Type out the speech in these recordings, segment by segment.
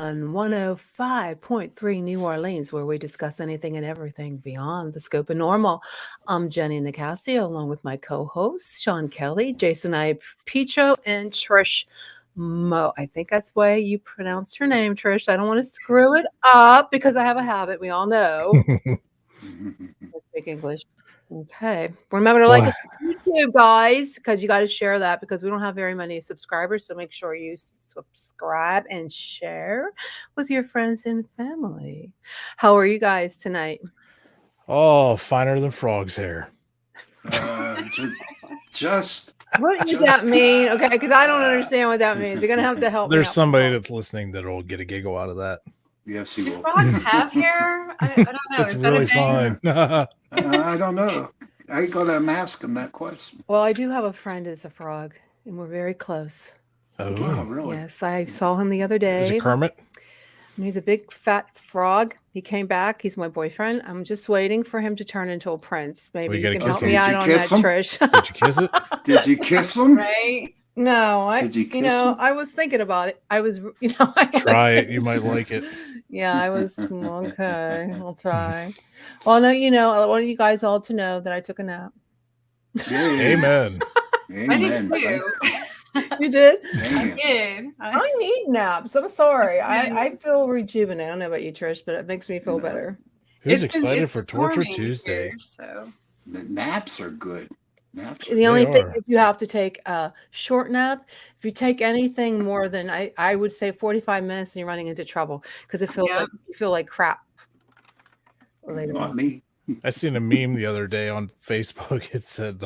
on 105.3 New Orleans, where we discuss anything and everything beyond the scope of normal. I'm Jenny Nicasio, along with my co-hosts, Sean Kelly, Jason I. Picho, and Trish Mo. I think that's the way you pronounced her name, Trish. I don't want to screw it up because I have a habit. We all know. Speak English. Okay. Remember to like us on YouTube, guys, because you got to share that because we don't have very many subscribers. So make sure you subscribe and share with your friends and family. How are you guys tonight? Oh, finer than frog's hair. Just What does that mean? Okay, because I don't understand what that means. You're gonna have to help me. There's somebody that's listening that'll get a giggle out of that. Yes, he Do will. frogs have hair? I don't know. It's Is that really a thing? fine. I don't know. I gotta ask him that question. Well, I do have a friend that's a frog, and we're very close. Oh, Oh, really? Yes, I saw him the other day. is it Kermit? And he's a big fat frog. He came back. He's my boyfriend. I'm just waiting for him to turn into a prince. Maybe We you gotta can kiss help him. me Did out you on kiss that, him? Trish. Did you kiss it? Did you kiss him? Right? No, Did you kiss know, him? I was thinking about it. I was, Try it. You might like it. Yeah, I was okay. I'll try. Well, no, I want you guys all to know that I took a nap. Yay. Amen. I did Amen. too. You did? I Amen. did. I need naps. I'm sorry. I feel rejuvenated. I don't know about you, Trish, but it makes me feel better. Who's It's been- excited it's for Torture storming Tuesday? here, so The naps are good. Naps are The only thing are. is you have to take a short nap. If you take anything more than I would say 45 minutes, and you're running into trouble because it feels Yeah. like you feel like crap later not on. me. I seen a meme the other day on Facebook. It said,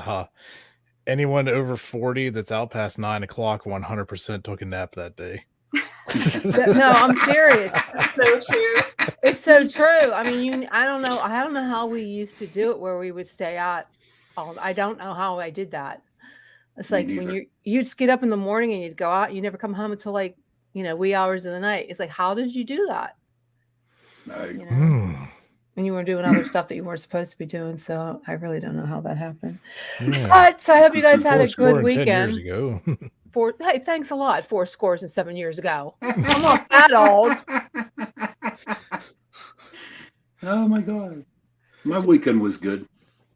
anyone over 40 that's out past 9 o'clock 100% took a nap that day. No, I'm serious. so true. It's so true. I mean, I don't know how we used to do it where we would stay out. I don't know how I did that. It's Me like when neither. you just get up in the morning and you'd go out, you never come home until like, wee hours of the night. It's like, how did you do that? I- And you were doing other stuff that you weren't supposed to be doing. So I really don't know how that happened. Yeah. But I hope you guys had a Fourscore good and 10 years weekend. ago. Hey, thanks a lot. 4 scores and 7 years ago. I'm not that old. Oh my God. My weekend was good.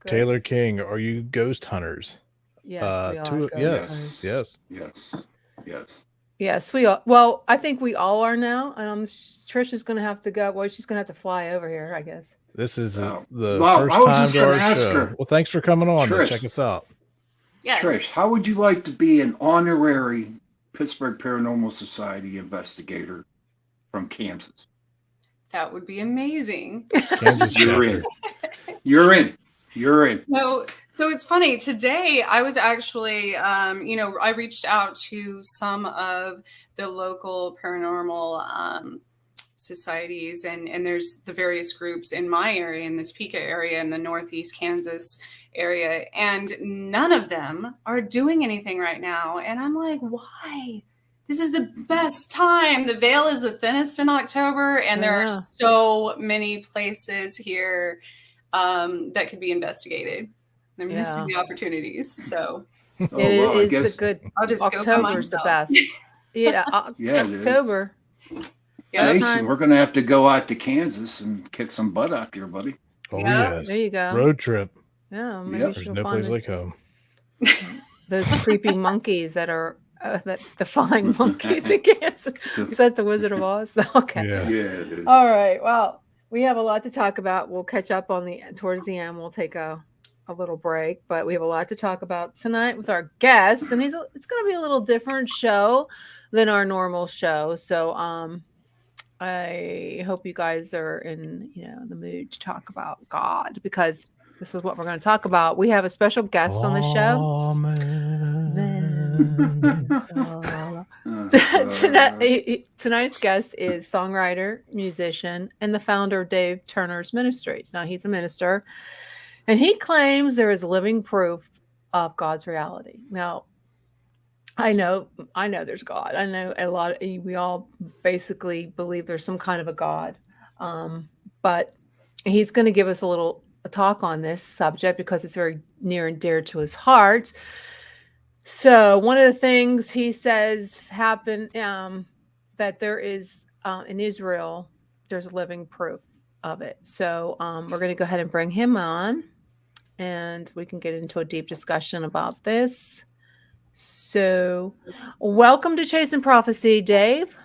Good. Taylor King, are you ghost hunters? Yes, we are. ghost yes, hunters. yes. Yes. Yes. Yes, we are. Well, I think we all are now. Trish is going to have to go. Well, she's going to have to fly over here, I guess. This is Oh. the Well, first I was time just to gonna our ask show. her. Well, thanks for coming on to Trish. check us out. Yes. Trish, how would you like to be an honorary Pittsburgh Paranormal Society investigator from Kansas? That would be amazing. Kansas You're chapter. in. You're in. You're in. So it's funny. Today, I was actually, I reached out to some of the local paranormal societies, and there's the various groups in my area, in the Topeka area, in the Northeast Kansas area, and none of them are doing anything right now. And I'm like, why? This is the best time. The veil is the thinnest in October, and there are so many places here that could be investigated. They're missing the opportunities. So Oh, It well, I is guess a good. I'll just go by October's the myself. best. Yeah, Yeah, it is. October. Yeah. Jason, we're going to have to go out to Kansas and kick some butt out there, buddy. Oh, Yeah. yes. There you go. Road trip. Yeah, maybe Yep. she'll There's no find place like home. those creepy monkeys that are that defying monkeys in Kansas. Was that the Wizard of Oz? Okay. Yeah. Yeah, it is. All right. Well, we have a lot to talk about. We'll catch up towards the end. We'll take a little break, but we have a lot to talk about tonight with our guests, and it's going to be a little different show than our normal show. So, I hope you guys are in, the mood to talk about God, because this is what we're going to talk about. We have a special guest on the show. Tonight's guest is songwriter, musician, and the founder of Dave Turner's Ministries. Now, he's a minister, and he claims there is living proof of God's reality. Now, I know there's God. I know we all basically believe there's some kind of a God. But he's going to give us a talk on this subject because it's very near and dear to his heart. So one of the things he says happened, that there is in Israel, there's living proof of it. So we're going to go ahead and bring him on, and we can get into a deep discussion about this. So welcome to Chasing Prophecy, Dave.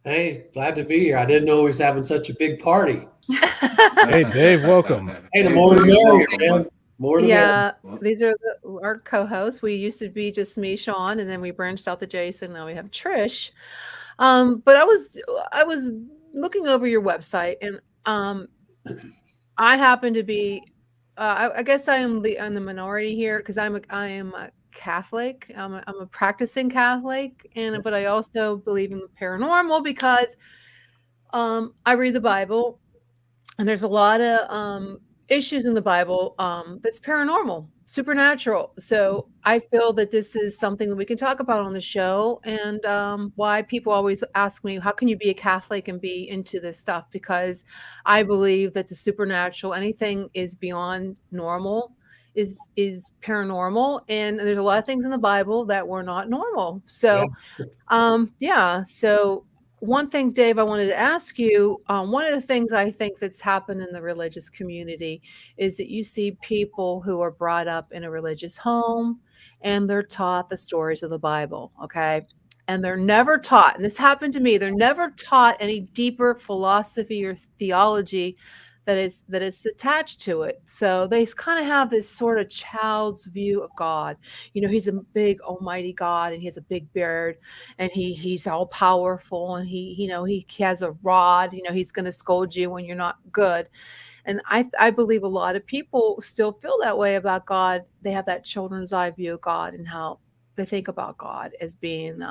Hey, glad to be here. I didn't know he was having such a big party. Hey, Dave, welcome. Hey, the more the merrier, man. More the Yeah, merrier. these are our co-hosts. We used to be just me, Sean, and then we branched out to Jason. Now we have Trish. But I was looking over your website, and I happen to be, I guess I am the minority here because I am a Catholic. I'm a practicing Catholic, but I also believe in the paranormal because I read the Bible, and there's a lot of issues in the Bible that's paranormal, supernatural. So I feel that this is something that we can talk about on the show, and why people always ask me, how can you be a Catholic and be into this stuff? Because I believe that the supernatural, anything is beyond normal, is paranormal, and there's a lot of things in the Bible that were not normal. So so one thing, Dave, I wanted to ask you, one of the things I think that's happened in the religious community is that you see people who are brought up in a religious home and they're taught the stories of the Bible, okay? And they're never taught, and this happened to me, they're never taught any deeper philosophy or theology that is attached to it. So they kind of have this sort of child's view of God. You know, he's a big almighty God, and he has a big beard, and he's all powerful, and he has a rod. You know, he's going to scold you when you're not good. And I believe a lot of people still feel that way about God. They have that children's eye view of God and how they think about God as being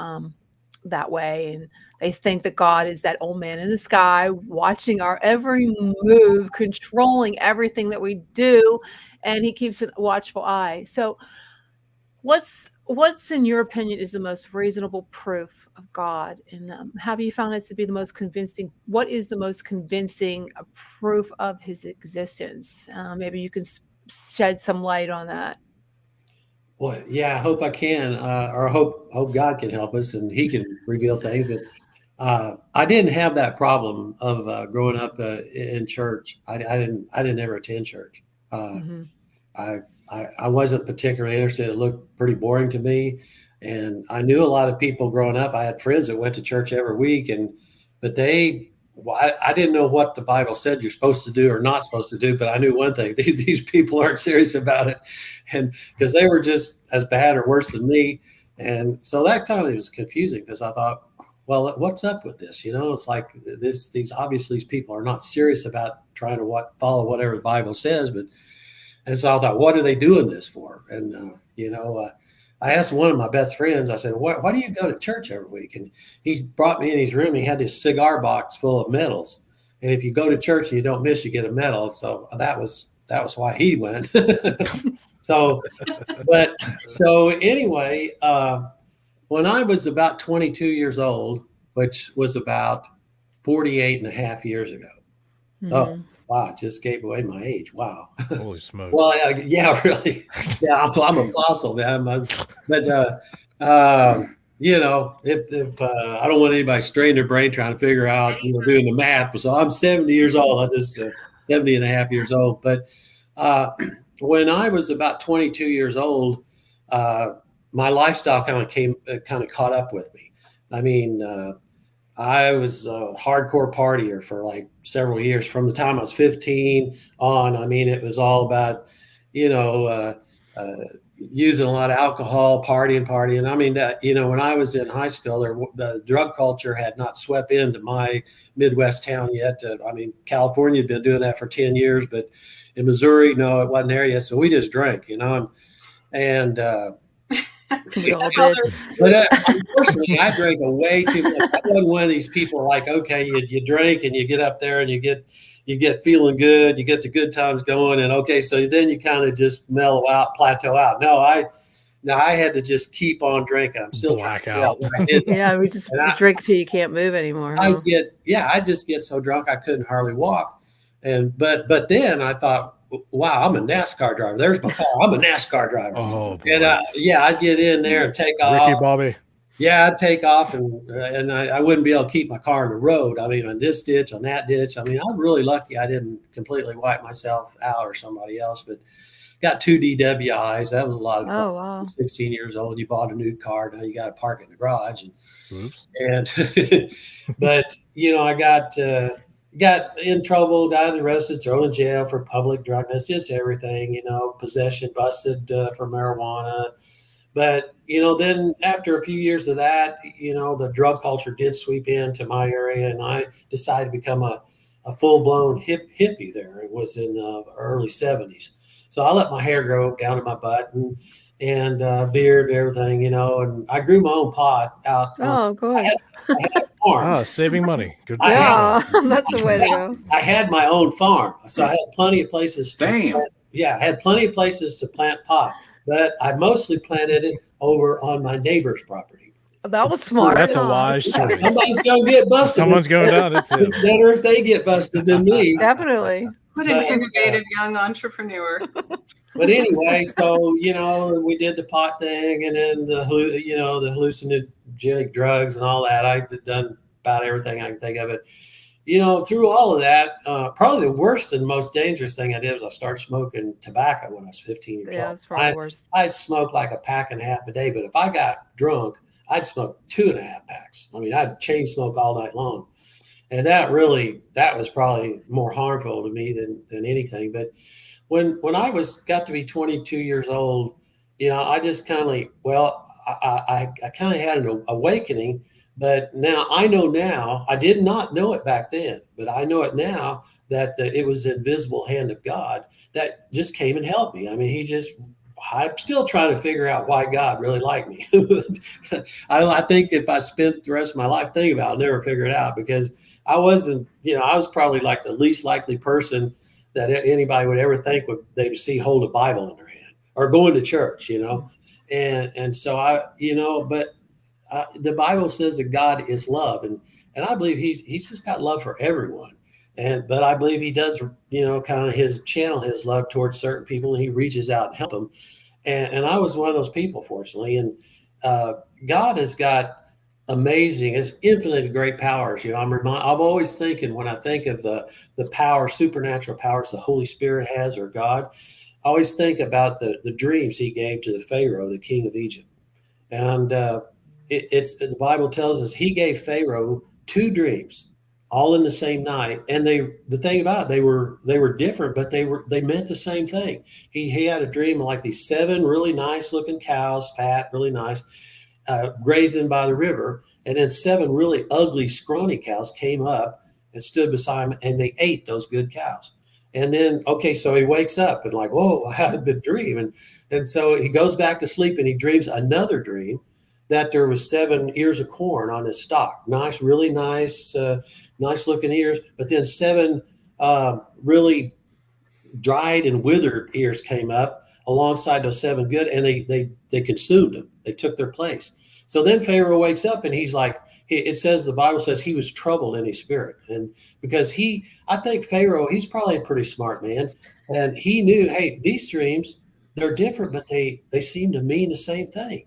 that way, and they think that God is that old man in the sky watching our every move, controlling everything that we do, and he keeps a watchful eye. So what's in your opinion is the most reasonable proof of God, and have you found it to be the most convincing? What is the most convincing proof of his existence? Maybe you can shed some light on that. Well, yeah, I hope I can, or I hope God can help us and he can reveal things. But I didn't have that problem of growing up in church. I didn't ever attend church. I wasn't particularly interested. It looked pretty boring to me. And I knew a lot of people growing up. I had friends that went to church every week, but I didn't know what the Bible said you're supposed to do or not supposed to do, but I knew one thing: these people aren't serious about it, and because they were just as bad or worse than me. And so that kind of was confusing, because I thought, well, what's up with this? You know, it's like these obviously these people are not serious about trying to follow whatever the Bible says, and so I thought, what are they doing this for? And I asked one of my best friends, I said, why do you go to church every week? And he brought me in his room. He had this cigar box full of medals. And if you go to church and you don't miss, you get a medal. So that was why he went. So anyway, when I was about 22 years old, which was about 48 and a half years ago. Oh, wow, it just gave away my age. Wow. Holy smokes. Well, yeah, really. Yeah, I'm a fossil, man. But if I don't want anybody straining their brain trying to figure out, doing the math. So I'm 70 years old. I'm just 70 and a half years old. But when I was about 22 years old, my lifestyle kind of caught up with me. I mean, I was a hardcore partier for like several years. From the time I was 15 on, I mean, it was all about, using a lot of alcohol, partying. I mean, when I was in high school, the drug culture had not swept into my Midwest town yet. I mean, California had been doing that for 10 years, but in Missouri, no, it wasn't there yet. So we just drank, and we all did. But unfortunately, I drank way too much. I wasn't one of these people like, okay, you drink and you get up there and you get feeling good, you get the good times going, and okay, so then you kind of just mellow out, plateau out. No, I had to just keep on drinking. I'm still black out. Yeah, we drink till you can't move anymore. Huh? I just get so drunk I couldn't hardly walk. But then I thought, wow, I'm a NASCAR driver. There's my car. I'm a NASCAR driver. Oh, boy. And I'd get in there and take off. Ricky Bobby. Yeah, I'd take off and I wouldn't be able to keep my car on the road. I mean, on this ditch, on that ditch. I mean, I'm really lucky I didn't completely wipe myself out or somebody else, but got 2 DWIs. That was a lot of fun. Oh, wow. 16 years old, you bought a new car. Now you got to park it in the garage. Oops. But I got in trouble, got arrested, thrown in jail for public drug. That's just everything, possession, busted for marijuana. But, then after a few years of that, the drug culture did sweep into my area, and I decided to become a full-blown hippie there. It was in the early 70s. So I let my hair grow down to my butt and beard and everything, and I grew my own pot out. Oh, good. I had farms. Saving money. Good. Yeah, that's the way to go. I had my own farm, so I had plenty of places to plant. Yeah, I had plenty of places to plant pot, but I mostly planted it over on my neighbor's property. That was smart. That's a wise choice. Somebody's gonna get busted. Someone's going down. It's better if they get busted than me. Definitely. What an innovative young entrepreneur. But anyway, so we did the pot thing, and then the hallucinogenic drugs and all that. I've done about everything I can think of it. Through all of that, probably the worst and most dangerous thing I did was I started smoking tobacco when I was 15 years old. Yeah, that's probably worse. I'd smoke like a pack and a half a day, but if I got drunk, I'd smoke 2.5 packs. I mean, I'd chain smoke all night long. And that was probably more harmful to me than anything. But when I got to be 22 years old, I just kind of, I kind of had an awakening. But now I did not know it back then, but I know it now that it was the invisible hand of God that just came and helped me. I mean, I'm still trying to figure out why God really liked me. I think if I spent the rest of my life thinking about it, I'll never figure it out, because I wasn't, I was probably like the least likely person that anybody would ever think they would see hold a Bible in their hand or going to church, and so but the Bible says that God is love, and I believe he's just got love for everyone. But I believe he does, kind of channel his love towards certain people, and he reaches out and help them. And I was one of those people, fortunately. And God has got amazing, has infinite great powers. I'm always thinking, when I think of the power, supernatural powers the Holy Spirit has, or God, I always think about the dreams he gave to the Pharaoh, the king of Egypt. And the Bible tells us he gave Pharaoh 2 dreams, all in the same night. And the thing about it, they were different, but they meant the same thing. He had a dream of like these 7 really nice looking cows, fat, really nice, grazing by the river. And then 7 really ugly, scrawny cows came up and stood beside him, and they ate those good cows. And then, so he wakes up and like, whoa, I had a good dream. And so he goes back to sleep, and he dreams another dream that there was 7 ears of corn on his stalk. Nice, really nice, nice looking ears. But then 7 really dried and withered ears came up alongside those 7 good, and they consumed them. They took their place. So then Pharaoh wakes up, and he's like, the Bible says he was troubled in his spirit. And because I think Pharaoh, he's probably a pretty smart man. And he knew, hey, these dreams, they're different, but they seem to mean the same thing.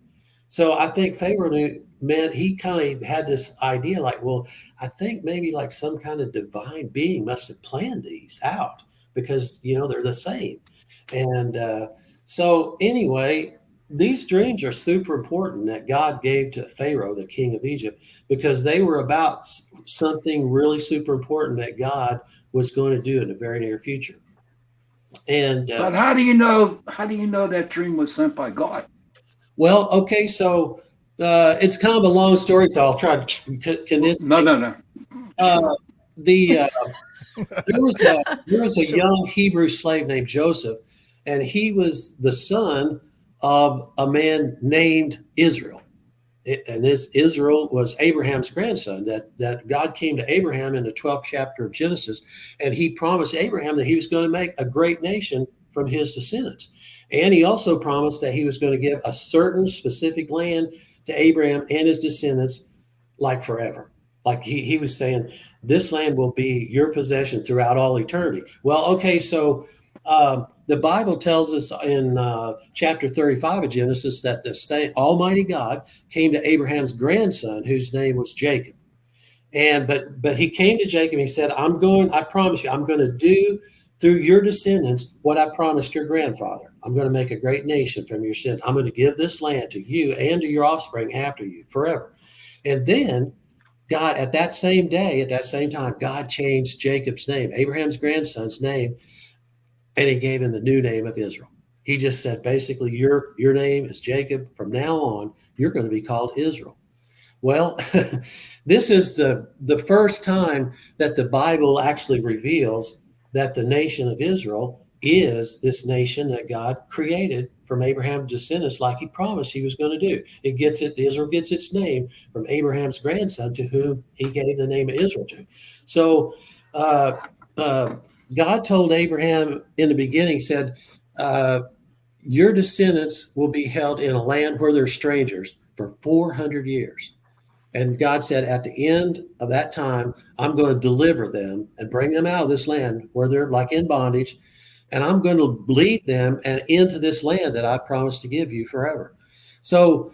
So I think Pharaoh he kind of had this idea like, well, I think maybe like some kind of divine being must have planned these out, because, they're the same. And so anyway, these dreams are super important that God gave to Pharaoh, the king of Egypt, because they were about something really super important that God was going to do in the very near future. And but how do you know that dream was sent by God? Well, okay, so it's kind of a long story, so I'll try to condense. No. There was a young Hebrew slave named Joseph, and he was the son of a man named Israel. And this Israel was Abraham's grandson, that God came to Abraham in the 12th chapter of Genesis, and he promised Abraham that he was going to make a great nation from his descendants. And he also promised that he was going to give a certain specific land to Abraham and his descendants, like forever. Like he was saying, this land will be your possession throughout all eternity. Well, okay, so The Bible tells us in chapter 35 of Genesis that the same Almighty God came to Abraham's grandson, whose name was Jacob. And but he came to Jacob and he said, I promise you, I'm going to do through your descendants what I promised your grandfather. I'm going to make a great nation from your sin. I'm going to give this land to you and to your offspring after you forever. And then God, at that same day, at that same time, God changed Jacob's name, Abraham's grandson's name, and he gave him the new name of Israel. He just said, basically, your name is Jacob. From now on, you're going to be called Israel. Well, this is the first time that the Bible actually reveals that the nation of Israel is this nation that God created from Abraham's descendants, like he promised he was going to do. Israel gets its name from Abraham's grandson, to whom he gave the name of Israel to. So God told Abraham in the beginning, said, your descendants will be held in a land where they're strangers for 400 years. And God said, at the end of that time, I'm going to deliver them and bring them out of this land where they're like in bondage. And I'm going to lead them and into this land that I promised to give you forever. So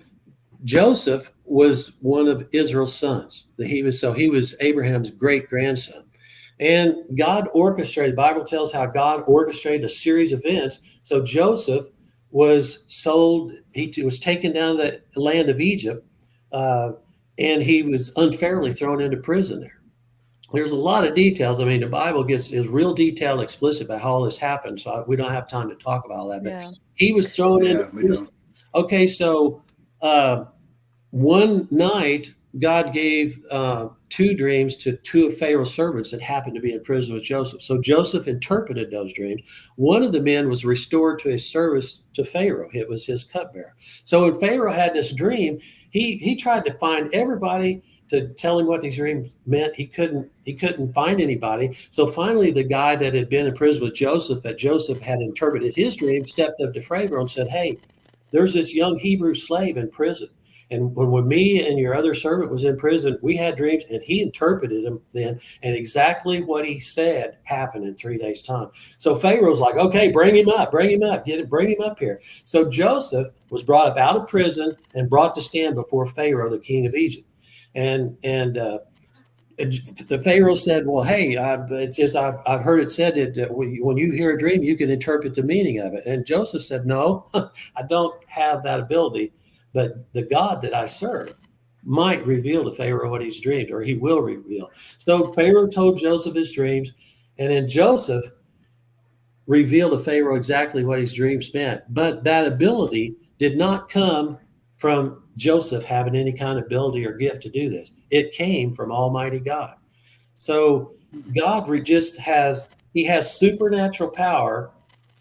Joseph was one of Israel's sons. He was Abraham's great grandson. And God orchestrated, the Bible tells how God orchestrated a series of events. So Joseph was sold, he was taken down to the land of Egypt, and he was unfairly thrown into prison there. There's a lot of details. I mean, the Bible is real detailed, explicit about how all this happened. So we don't have time to talk about all that. But he was thrown into prison. Okay, so one night, God gave 2 dreams to 2 of Pharaoh's servants that happened to be in prison with Joseph. So Joseph interpreted those dreams. One of the men was restored to his service to Pharaoh. It was his cupbearer. So when Pharaoh had this dream, he tried to find everybody to tell him what these dreams meant. He couldn't find anybody. So finally, the guy that had been in prison with Joseph, that Joseph had interpreted his dream, stepped up to Pharaoh and said, hey, there's this young Hebrew slave in prison. And when me and your other servant was in prison, we had dreams, and he interpreted them then. And exactly what he said happened in 3 days' time. So Pharaoh's like, okay, bring him up, bring him up here. So Joseph was brought up out of prison and brought to stand before Pharaoh, the king of Egypt. And the Pharaoh said, well, hey, I've heard it said that when you hear a dream, you can interpret the meaning of it. And Joseph said, no, I don't have that ability. But the God that I serve might reveal to Pharaoh what he's dreamed, or he will reveal. So Pharaoh told Joseph his dreams, and then Joseph revealed to Pharaoh exactly what his dreams meant. But that ability did not come from Joseph having any kind of ability or gift to do this. It came from Almighty God. So God he has supernatural power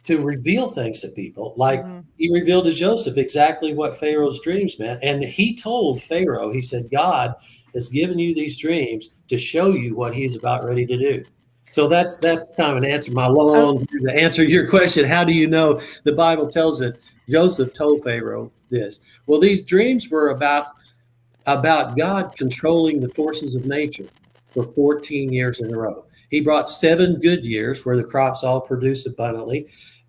to reveal things to people, like he revealed to Joseph exactly what Pharaoh's dreams meant. And he told Pharaoh, he said, God has given you these dreams to show you what he's about ready to do. So that's kind of an answer, to answer your question. How do you know? The Bible tells that Joseph told Pharaoh this. Well, these dreams were about God controlling the forces of nature for 14 years in a row. He brought 7 good years where the crops all produced abundantly.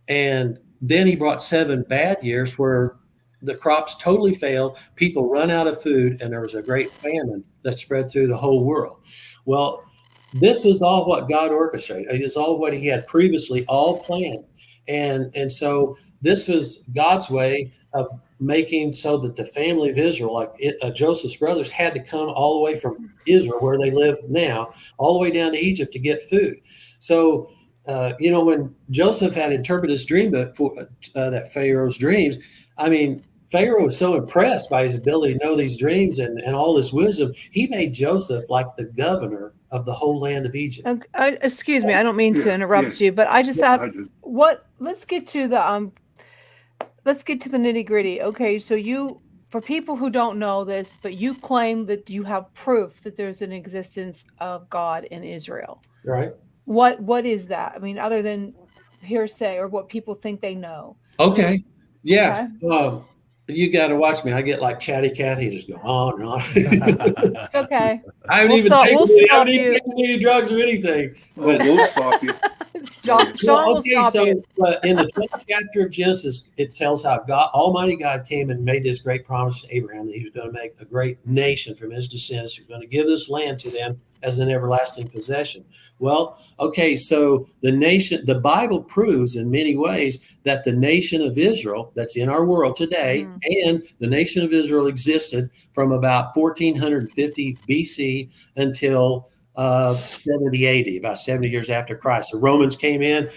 And then he brought 7 bad years where the crops totally failed, people run out of food, and there was a great famine that spread through the whole world. Well, this is all what God orchestrated. It is all what he had previously all planned. And so this was God's way of making so that the family of Israel, like Joseph's brothers, had to come all the way from Israel, where they live now, all the way down to Egypt to get food. So, when Joseph had interpreted his dream, that Pharaoh's dreams, I mean, Pharaoh was so impressed by his ability to know these dreams and all this wisdom, he made Joseph like the governor of the whole land of Egypt. Excuse me, I don't mean to interrupt you, but I just have let's get to the nitty gritty. Okay, so for people who don't know this, but you claim that you have proof that there's an existence of God in Israel. Right. What is that? I mean, other than hearsay or what people think they know. Okay. Yeah. You got to watch me. I get like chatty Cathy, just go on and on. It's okay. I haven't We'll even stop- taken we'll any, I stop haven't even you. taken any drugs or anything. Oh, we'll stop you. Sean will stop so you. in the 12th chapter of Genesis, it tells how God, Almighty God, came and made this great promise to Abraham that he was going to make a great nation from his descendants. He was going to give this land to them as an everlasting possession. Well, okay, so the Bible proves in many ways that the nation of Israel that's in our world today, and the nation of Israel existed from about 1450 BC until 70 80, about 70 years after Christ. The Romans came in,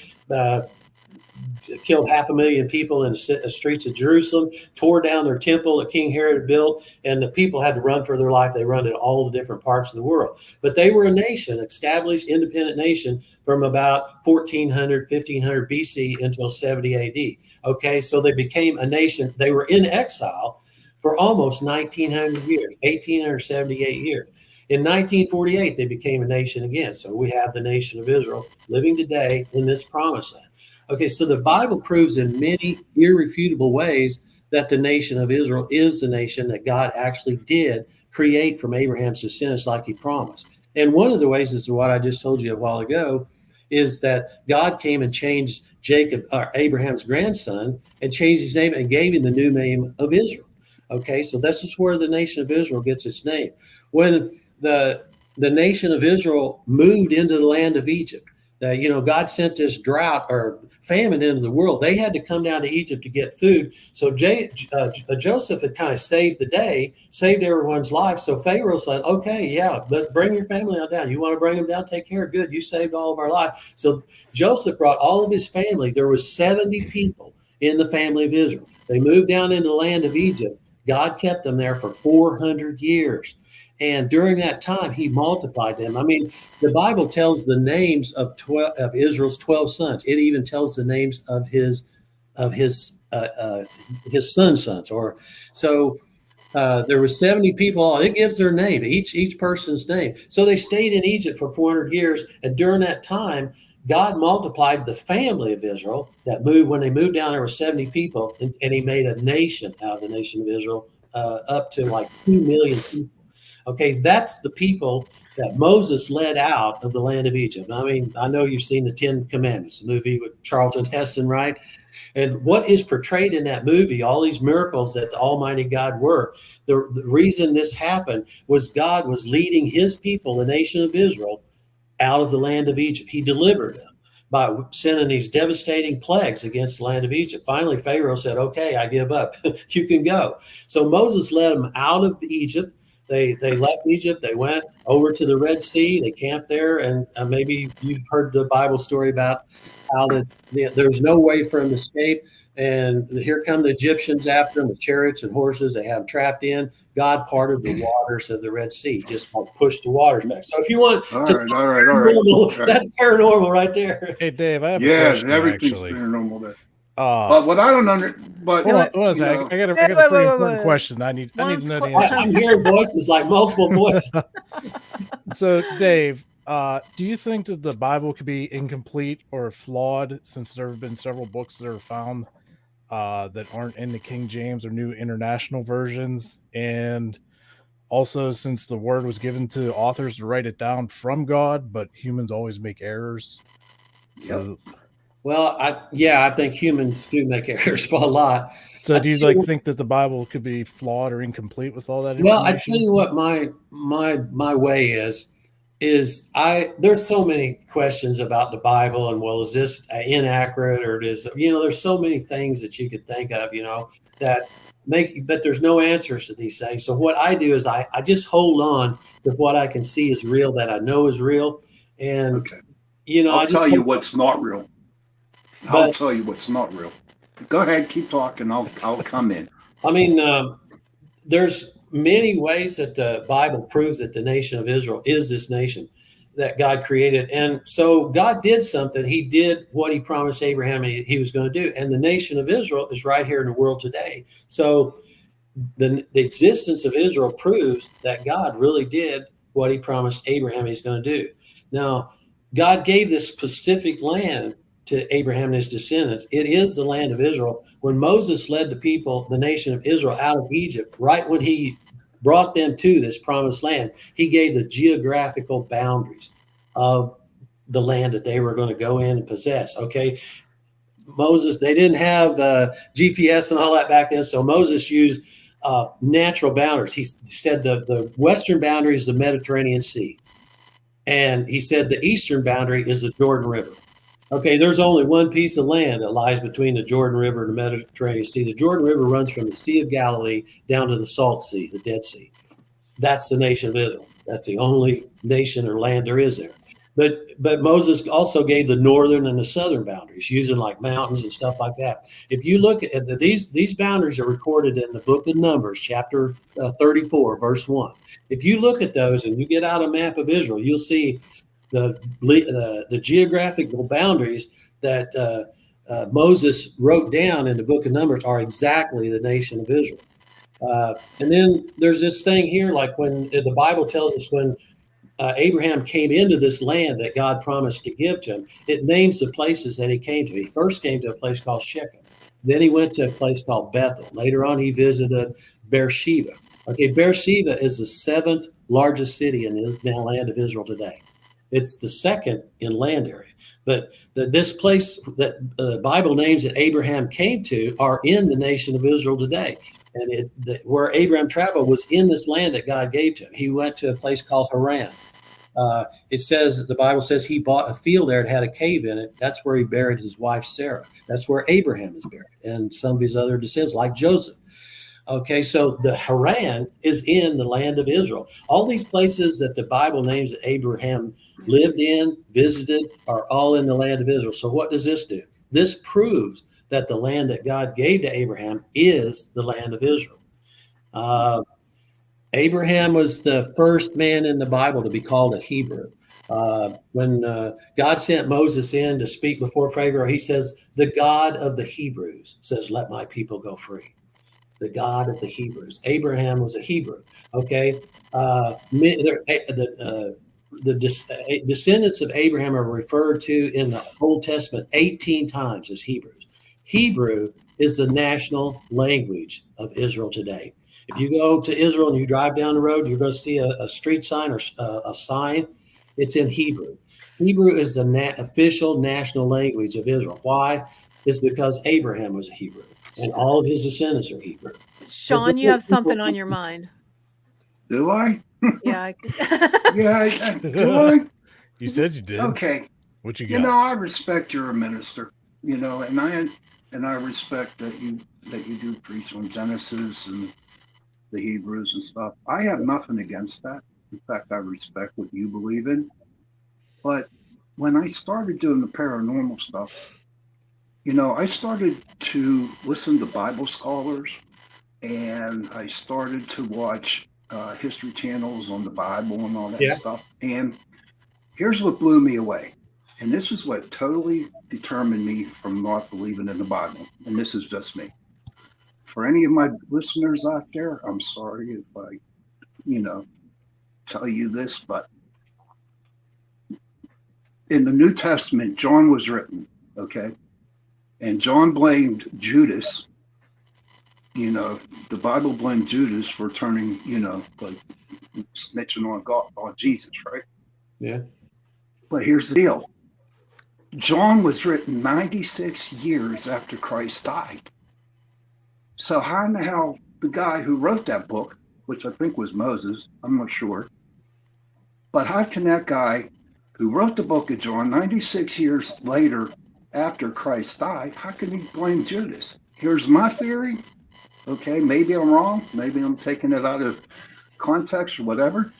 killed 500,000 people in the streets of Jerusalem, tore down their temple that King Herod had built, and the people had to run for their life. They run in all the different parts of the world. But they were a nation, established independent nation from about 1400, 1500 BC until 70 AD. Okay, so they became a nation. They were in exile for almost 1900 years, 1878 years. In 1948, they became a nation again. So we have the nation of Israel living today in this promised land. Okay, so the Bible proves in many irrefutable ways that the nation of Israel is the nation that God actually did create from Abraham's descendants like he promised. And one of the ways is what I just told you a while ago, is that God came and changed Jacob, or Abraham's grandson, and changed his name and gave him the new name of Israel. Okay, so this is where the nation of Israel gets its name. When the nation of Israel moved into the land of Egypt, God sent this drought or famine into the world. They had to come down to Egypt to get food. So Joseph had kind of saved the day, saved everyone's life. So Pharaoh said, okay, yeah, but bring your family on down. You want to bring them down? Take care. Good. You saved all of our life. So Joseph brought all of his family. There was 70 people in the family of Israel. They moved down into the land of Egypt. God kept them there for 400 years. And during that time, he multiplied them. I mean, the Bible tells the names of Israel's 12 sons. It even tells the names of his son's sons. Or so there were 70 people. It gives their name, each person's name. So they stayed in Egypt for 400 years, and during that time, God multiplied the family of Israel that moved. When they moved down, there were 70 people, and he made a nation out of the nation of Israel, up to like 2 million people. Okay, so that's the people that Moses led out of the land of Egypt. I mean, I know you've seen the 10 Commandments, the movie with Charlton Heston, right? And what is portrayed in that movie, all these miracles that the Almighty God worked, the reason this happened was God was leading his people, the nation of Israel, out of the land of Egypt. He delivered them by sending these devastating plagues against the land of Egypt. Finally, Pharaoh said, okay, I give up. You can go. So Moses led them out of Egypt. They left Egypt. They went over to the Red Sea. They camped there. And maybe you've heard the Bible story about how there's no way for them to escape. And here come the Egyptians after them with chariots and horses. They have them trapped in. God parted the waters of the Red Sea, just pushed the waters back. So if you want all right. That's paranormal right there. Hey, Dave, I have a question, everything's actually. paranormal there. But what I don't but hold on a second. I got a pretty important question. I need to know the answer. I'm hearing voices, like multiple voices. So, Dave, do you think that the Bible could be incomplete or flawed, since there have been several books that are found that aren't in the King James or New International versions? And also, since the word was given to authors to write it down from God, but humans always make errors. So, well, I think humans do make errors a lot. So do you think that the Bible could be flawed or incomplete with all that information? Well, I tell you what my way is there's so many questions about the Bible, and well, is this inaccurate, or is there's so many things that you could think of, that but there's no answers to these things. So what I do is I just hold on to what I can see is real, that I know is real, and okay. I'll tell you what's not real. I'll tell you what's not real. Go ahead, keep talking. I'll come in. I mean, there's many ways that the Bible proves that the nation of Israel is this nation that God created. And so God did something. He did what he promised Abraham he was going to do. And the nation of Israel is right here in the world today. So the existence of Israel proves that God really did what he promised Abraham he's going to do. Now, God gave this specific land to Abraham and his descendants. It is the land of Israel. When Moses led the people, the nation of Israel, out of Egypt, right when he brought them to this promised land, he gave the geographical boundaries of the land that they were going to go in and possess. Okay. Moses, they didn't have GPS and all that back then. So Moses used natural boundaries. He said the western boundary is the Mediterranean Sea. And he said the eastern boundary is the Jordan River. Okay, there's only one piece of land that lies between the Jordan River and the Mediterranean Sea. The Jordan River runs from the Sea of Galilee down to the Salt Sea, the Dead Sea. That's the nation of Israel. That's the only nation or land there is there. But Moses also gave the northern and the southern boundaries, using like mountains and stuff like that. If you look at these boundaries are recorded in the book of Numbers, chapter 34, verse 1. If you look at those and you get out a map of Israel, you'll see the geographical boundaries that Moses wrote down in the book of Numbers are exactly the nation of Israel. And then there's this thing here, like when the Bible tells us when Abraham came into this land that God promised to give to him, it names the places that he came to. He first came to a place called Shechem. Then he went to a place called Bethel. Later on, he visited Beersheba. Okay, Beersheba is the 7th largest city in the land of Israel today. It's the 2nd in land area. But this place that the Bible names that Abraham came to are in the nation of Israel today. And where Abraham traveled was in this land that God gave to him. He went to a place called Haran. The Bible says he bought a field there. It had a cave in it. That's where he buried his wife, Sarah. That's where Abraham is buried, and some of his other descendants, like Joseph. Okay, so the Haran is in the land of Israel. All these places that the Bible names that Abraham lived in, visited, are all in the land of Israel. So what does this do? This proves that the land that God gave to Abraham is the land of Israel. Abraham was the first man in the Bible to be called a Hebrew. When God sent Moses in to speak before Pharaoh, he says, the God of the Hebrews says, let my people go free. The God of the Hebrews. Abraham was a Hebrew. Okay. The descendants of Abraham are referred to in the Old Testament 18 times as Hebrews. Hebrew is the national language of Israel today. If you go to Israel and you drive down the road, you're going to see a street sign or a sign. It's in Hebrew. Hebrew is the official national language of Israel. Why? It's because Abraham was a Hebrew, and all of his descendants are Hebrew. Sean, you have something on your mind. Do I? Yeah. Yeah, do I? You said you did. Okay. What you got? You know, I respect you're a minister, you know, and I respect that you do preach on Genesis and the Hebrews and stuff. I have nothing against that. In fact, I respect what you believe in. But when I started doing the paranormal stuff, you know, I started to listen to Bible scholars, and I started to watch history channels on the Bible and all that stuff. And here's what blew me away. And this is what totally determined me from not believing in the Bible. And this is just me. For any of my listeners out there, I'm sorry if I, you know, tell you this, but in the New Testament, John was written, okay? And John blamed Judas. You know, the Bible blamed Judas for turning, you know, like snitching on God, on Jesus, right? Yeah. But here's the deal. John was written 96 years after Christ died. So how in the hell the guy who wrote that book, which I think was Moses, I'm not sure, but how can that guy who wrote the book of John 96 years later after Christ died, how can he blame Judas? Here's my theory. Okay, maybe I'm wrong. Maybe I'm taking it out of context or whatever.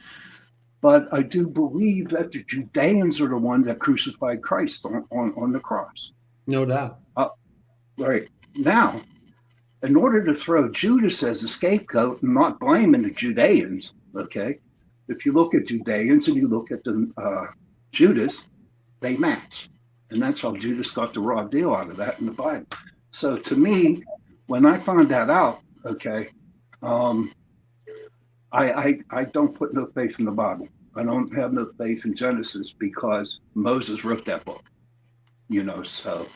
But I do believe that the Judeans are the ones that crucified Christ on the cross. No doubt. Right. Now, in order to throw Judas as a scapegoat and not blaming the Judeans, okay, if you look at Judeans and you look at the Judas, they match. And that's how Judas got the raw deal out of that in the Bible. So to me, when I found that out, okay, I don't put no faith in the Bible. I don't have no faith in Genesis because Moses wrote that book. you know. So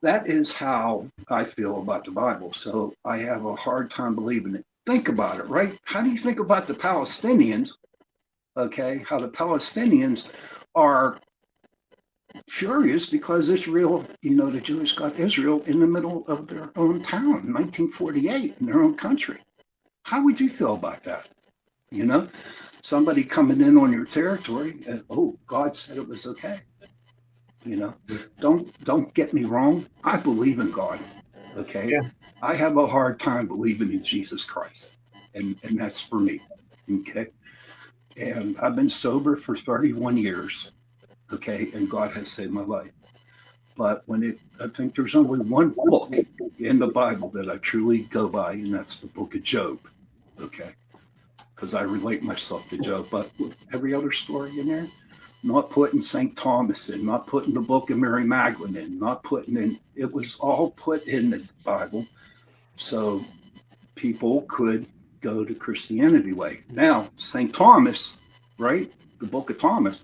that is how I feel about the Bible. So I have a hard time believing it. Think about it, right? How do you think about the Palestinians? Okay, how the Palestinians are furious because Israel, you know, the Jews got Israel in the middle of their own town, 1948, in their own country. How would you feel about that? You know, somebody coming in on your territory and, oh, God said it was okay. You know, don't get me wrong. I believe in God. Okay. Yeah. I have a hard time believing in Jesus Christ. And that's for me. Okay. And I've been sober for 31 years. Okay. And God has saved my life. But I think there's only one book in the Bible that I truly go by, and that's the book of Job. Okay. Because I relate myself to Job. But with every other story in there, not putting St. Thomas in, not putting the book of Mary Magdalene in, not putting in, it was all put in the Bible so people could go the Christianity way. Now, St. Thomas, right? The book of Thomas,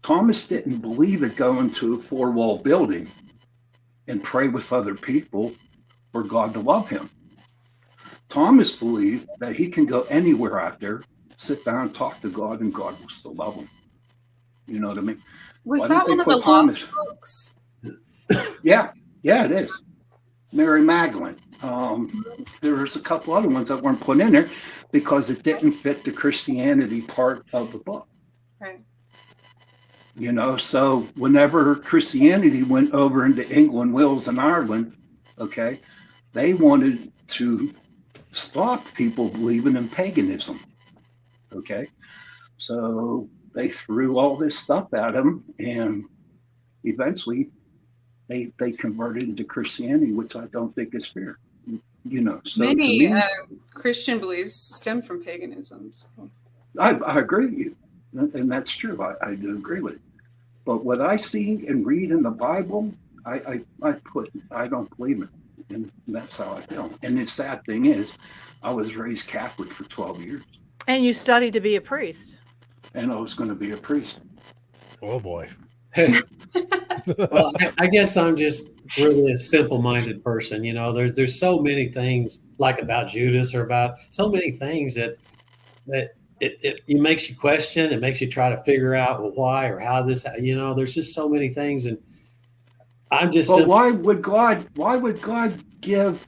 Thomas didn't believe in going to a four-wall building and pray with other people for God to love him. Thomas believed that he can go anywhere out there, sit down and talk to God, and God will still love him. You know what I mean? Was that one of the lost books? Yeah, it is. Mary Magdalene. There was a couple other ones that weren't put in there because it didn't fit the Christianity part of the book. Right. You know, so whenever Christianity went over into England, Wales, and Ireland, okay, they wanted to stop people believing in paganism. Okay, so they threw all this stuff at them, and eventually they converted into Christianity, which I don't think is fair. You know, so many Christian beliefs stem from paganism. So. I agree with you, and that's true. I do agree with it. But what I see and read in the Bible, I don't believe it, and that's how I feel. And the sad thing is, I was raised Catholic for 12 years. And you studied to be a priest. And I was going to be a priest. Oh boy. Well, I guess I'm just really a simple-minded person. You know, there's so many things like about Judas or about so many things that it makes you question. It makes you try to figure out, well, why or how this. You know, there's just so many things, and I'm just. But why would God give,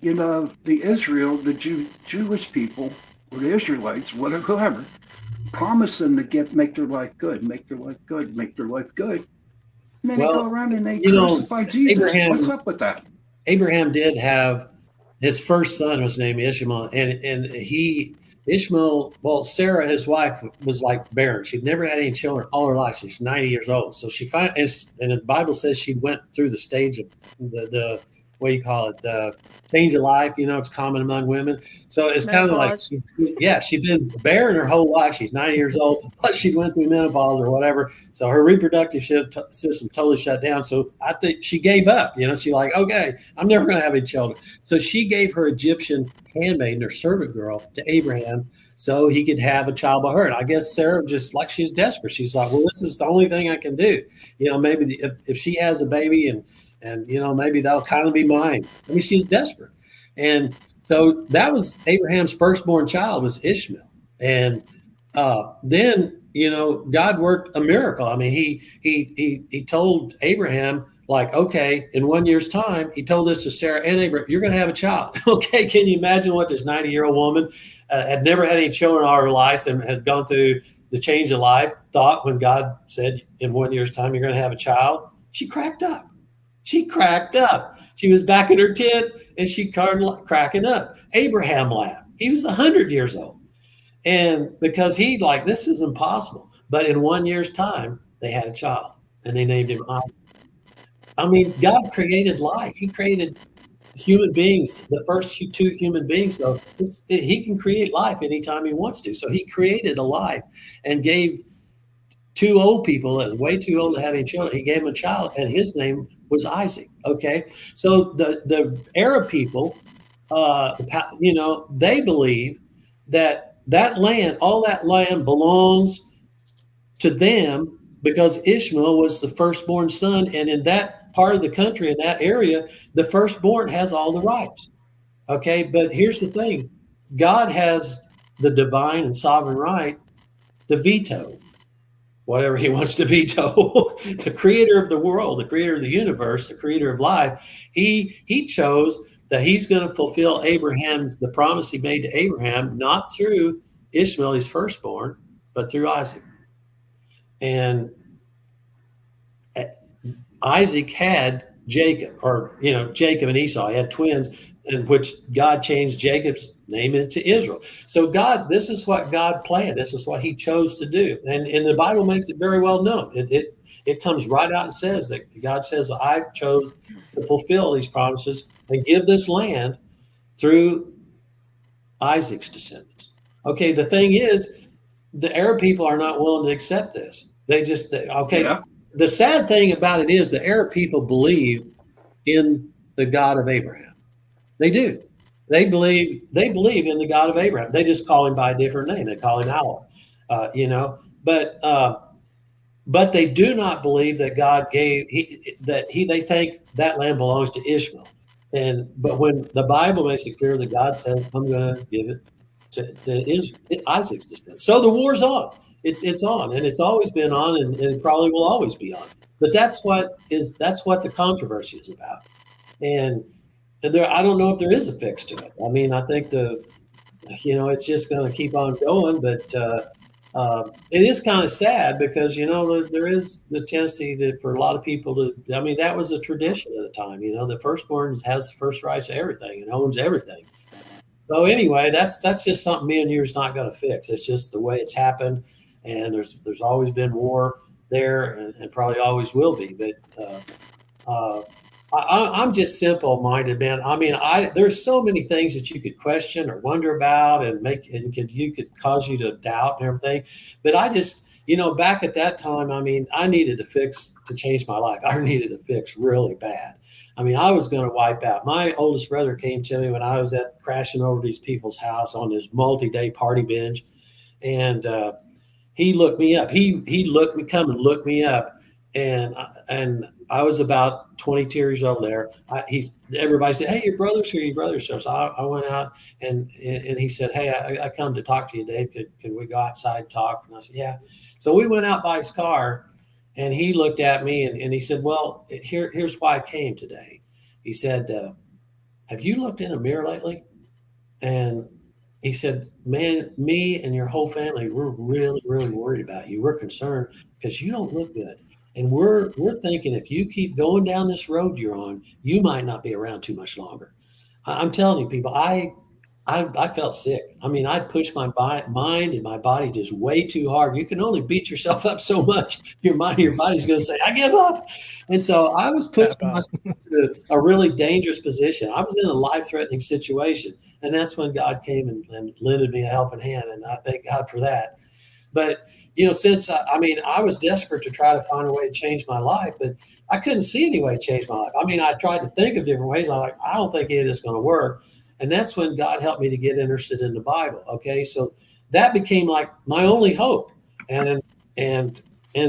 you know, the Israel, the Jewish people, or the Israelites, whatever, whoever, promise them to make their life good, make their life good, make their life good. And then they go around and they crucify Jesus. Abraham, what's up with that? Abraham did have his first son was named Ishmael, and Ishmael, well, Sarah, his wife, was like barren. She'd never had any children all her life. She's 90 years old. So she and the Bible says she went through the stage of the what do you call it? Change of life. You know, it's common among women. So it's kind of like, she'd been barren her whole life. She's 90 years old. Plus she went through menopause or whatever. So her reproductive system totally shut down. So I think she gave up. You know, she's like, okay, I'm never going to have any children. So she gave her Egyptian handmaiden or servant girl to Abraham so he could have a child by her. And I guess Sarah, just like, she's desperate. She's like, well, this is the only thing I can do. You know, maybe if she has a baby and you know, maybe that'll kind of be mine. I mean, she's desperate. And so that was Abraham's firstborn child was Ishmael. And then, you know, God worked a miracle. I mean, he told Abraham, like, okay, in 1 year's time, he told this to Sarah and Abraham, you're going to have a child. Okay, can you imagine what this 90-year-old woman had never had any children all her life and had gone through the change of life, thought when God said in 1 year's time, you're going to have a child? She cracked up. She cracked up. She was back in her tent and she started cracking up. Abraham laughed. He was 100 years old. And because this is impossible. But in 1 year's time, they had a child and they named him Isaac. I mean, God created life. He created human beings, the first two human beings. So he can create life anytime he wants to. So he created a life and gave two old people that was way too old to have any children. He gave him a child and his name was Isaac. Okay. So the Arab people, you know, they believe that land, all that land belongs to them because Ishmael was the firstborn son. And in that part of the country, in that area, the firstborn has all the rights. Okay. But here's the thing. God has the divine and sovereign right to veto whatever he wants to veto. The creator of the world, the creator of the universe, the creator of life, he chose that he's going to fulfill the promise he made to Abraham, not through Ishmael, his firstborn, but through Isaac. And Isaac had Jacob, or Jacob and Esau. He had twins, in which God changed Jacob's name into Israel. So this is what God planned. This is what he chose to do. And the Bible makes it very well known. It comes right out and says that God says, I chose to fulfill these promises and give this land through Isaac's descendants. Okay, the thing is, the Arab people are not willing to accept this. Yeah. The sad thing about it is the Arab people believe in the God of Abraham. They do. They believe in the God of Abraham. They just call him by a different name. They call him Allah, but they do not believe that God they think that land belongs to Ishmael. But when the Bible makes it clear that God says, I'm going to give it to Isaac's descendants. So the war's on. It's on, and it's always been on, and it probably will always be on. But that's what the controversy is about. And I don't know if there is a fix to it. I mean, I think it's just going to keep on going. But it is kind of sad because there is the tendency for a lot of people to. I mean, that was a tradition at the time. The firstborn has the first rights to everything and owns everything. So anyway, that's just something me and you's not going to fix. It's just the way it's happened, and there's always been war there, and probably always will be. But I'm just simple-minded, man. I mean, there's so many things that you could question or wonder about, and could cause you to doubt and everything. But I just, back at that time, I mean, I needed a fix to change my life. I needed a fix really bad. I mean, I was going to wipe out. My oldest brother came to me when I was crashing over these people's house on this multi-day party binge, and he looked me up. He come and looked me up, and I was about 22 years old there. Everybody said, "Hey, your brother's here. Your brother's here." So I went out, and he said, "Hey, I come to talk to you, Dave. Can we go outside and talk?" And I said, "Yeah." So we went out by his car. And he looked at me and he said, "Well, here's why I came today." He said, "Have you looked in a mirror lately?" And he said, "Man, me and your whole family, we're really, really worried about you. We're concerned because you don't look good. And we're thinking if you keep going down this road you're on, you might not be around too much longer." I'm telling you, people, I felt sick. I mean, I pushed my mind and my body just way too hard. You can only beat yourself up so much. Your body's going to say, "I give up." And so I was pushed to a really dangerous position. I was in a life-threatening situation. And that's when God came and lended me a helping hand. And I thank God for that. But, since I was desperate to try to find a way to change my life, but I couldn't see any way to change my life. I mean, I tried to think of different ways. I'm like, I don't think any of this is going to work. And that's when God helped me to get interested in the Bible. Okay. So that became like my only hope. And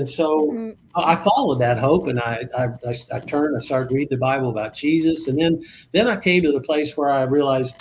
so I followed that hope, and I started reading the Bible about Jesus. And then I came to the place where I realized,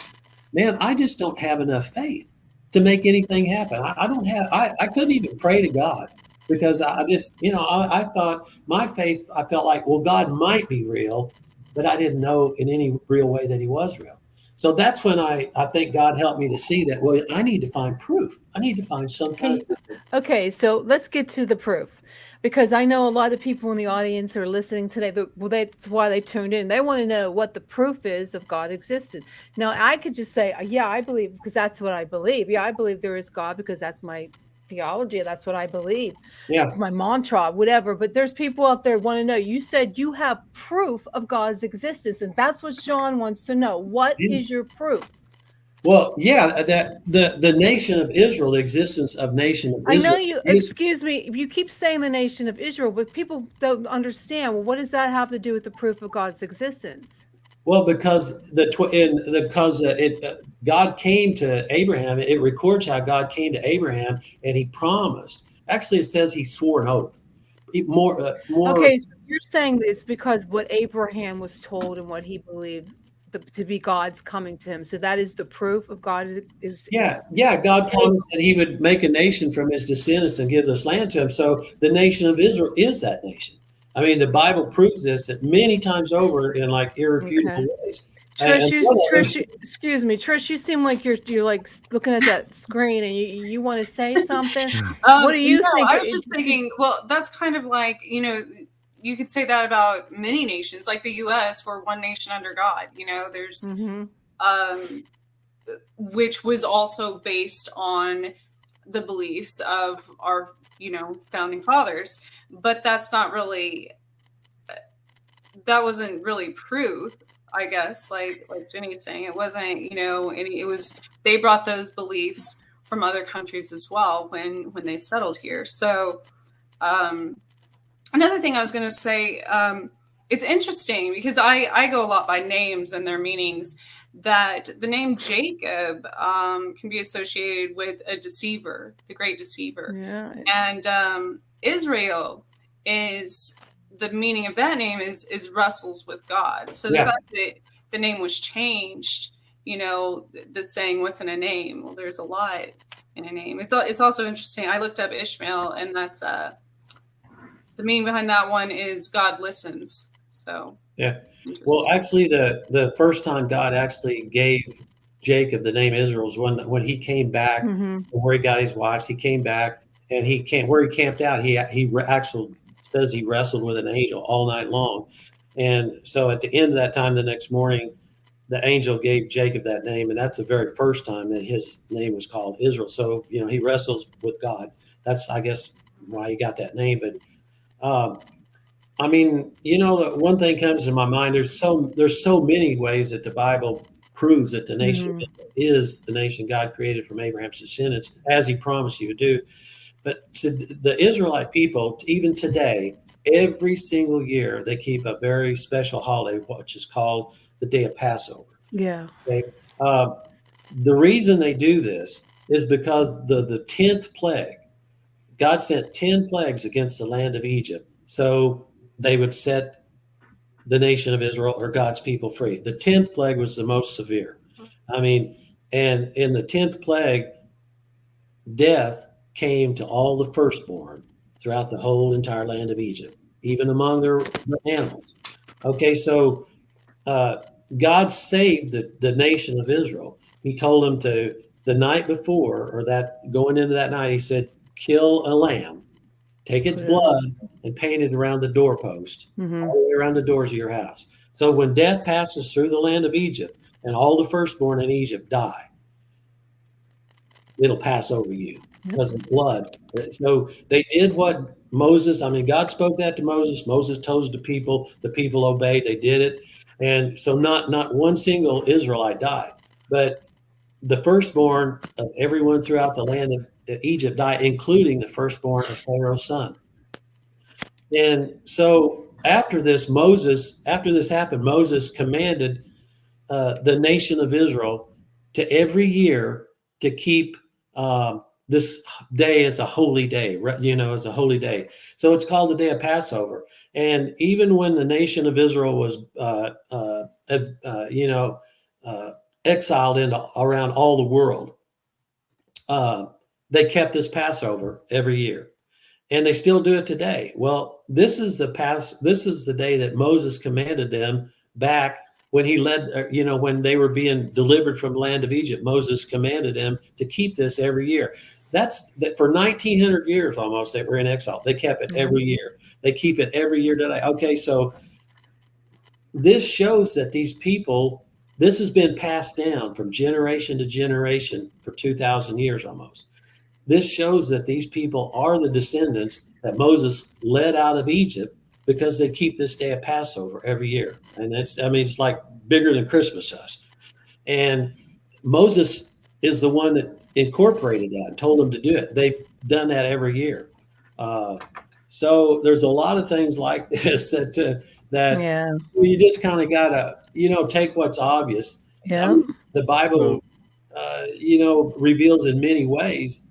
man, I just don't have enough faith to make anything happen. I couldn't even pray to God because I just, I thought my faith, I felt like, well, God might be real, but I didn't know in any real way that he was real. So that's when I think God helped me to see that, well, I need to find proof. I need to find some kind of. Okay, so let's get to the proof, because I know a lot of people in the audience are listening today. That's why they tuned in. They want to know what the proof is of God existed. Now, I could just say, yeah, I believe, because that's what I believe. Yeah, I believe there is God because that's my theology. That's what I believe. Yeah. My mantra, whatever. But there's people out there want to know. You said you have proof of God's existence, and that's what Sean wants to know. What is your proof? Well, yeah, that the nation of Israel, the existence of nation of Israel. I know you. Excuse me. You keep saying the nation of Israel, but people don't understand. Well, what does that have to do with the proof of God's existence? Well, because God came to Abraham. It records how God came to Abraham, and he promised. Actually, it says he swore an oath. More. Okay, so you're saying this because what Abraham was told and what he believed to be God's coming to him. So that is the proof of God is God promised that he would make a nation from his descendants and give this land to him. So the nation of Israel is that nation. I mean, the Bible proves this that many times over in like irrefutable ways. Trish, excuse me, Trish, you seem like you're like looking at that screen and you want to say something. What do you think? I was just thinking, well, that's kind of like, you could say that about many nations, like the U.S. We're one nation under God. There's, which was also based on the beliefs of our, founding fathers. But that's not really, that wasn't really proof, I guess. Like Jenny's saying, it wasn't, it was, they brought those beliefs from other countries as well when they settled here. So, another thing I was going to say, it's interesting because I go a lot by names and their meanings, that the name Jacob can be associated with a deceiver, the great deceiver. Yeah. And Israel is, the meaning of that name is wrestles with God. So the fact that the name was changed, the saying, what's in a name? Well, there's a lot in a name. It's also interesting. I looked up Ishmael, and that's the meaning behind that one is God listens. So yeah. Well, actually, the first time God actually gave Jacob the name Israel was when he came back from where he got his wives. He came back and where he camped out. He actually says he wrestled with an angel all night long. And so at the end of that time, the next morning, the angel gave Jacob that name. And that's the very first time that his name was called Israel. So, he wrestles with God. That's, I guess, why he got that name. But, I mean, one thing comes to my mind. There's so many ways that the Bible proves that the nation is the nation God created from Abraham's descendants, as he promised he would do. But to the Israelite people, even today, every single year, they keep a very special holiday, which is called the Day of Passover. Yeah. Okay? The reason they do this is because the 10th plague, God sent 10 plagues against the land of Egypt. So they would set the nation of Israel or God's people free. The 10th plague was the most severe. I mean, and in the 10th plague, death came to all the firstborn throughout the whole entire land of Egypt, even among their animals. Okay, so God saved the nation of Israel. He told them the night before, or that going into that night, he said, kill a lamb, take its blood and paint it around the doorpost, all the way around the doors of your house. So when death passes through the land of Egypt and all the firstborn in Egypt die, it'll pass over you because of blood. So they did what Moses, God spoke that to Moses. Moses told the people obeyed, they did it. And so not one single Israelite died, but the firstborn of everyone throughout the land of Egypt died, including the firstborn of Pharaoh's son. And so after this happened, Moses commanded the nation of Israel to every year to keep this day as a holy day, as a holy day. So it's called the Day of Passover. And even when the nation of Israel was, exiled around all the world, they kept this Passover every year, and they still do it today. Well, this is the day that Moses commanded them back when he led, when they were being delivered from the land of Egypt. Moses commanded them to keep this every year. That's that for 1900 years almost that we're in exile. They kept it every year. They keep it every year today. Okay, so this shows that these people, this has been passed down from generation to generation for 2,000 years almost. This shows that these people are the descendants that Moses led out of Egypt because they keep this day of Passover every year. And it's like bigger than Christmas to us. And Moses is the one that incorporated that and told them to do it. They've done that every year. So there's a lot of things like this that you just kind of gotta, take what's obvious. Yeah. The Bible, reveals in many ways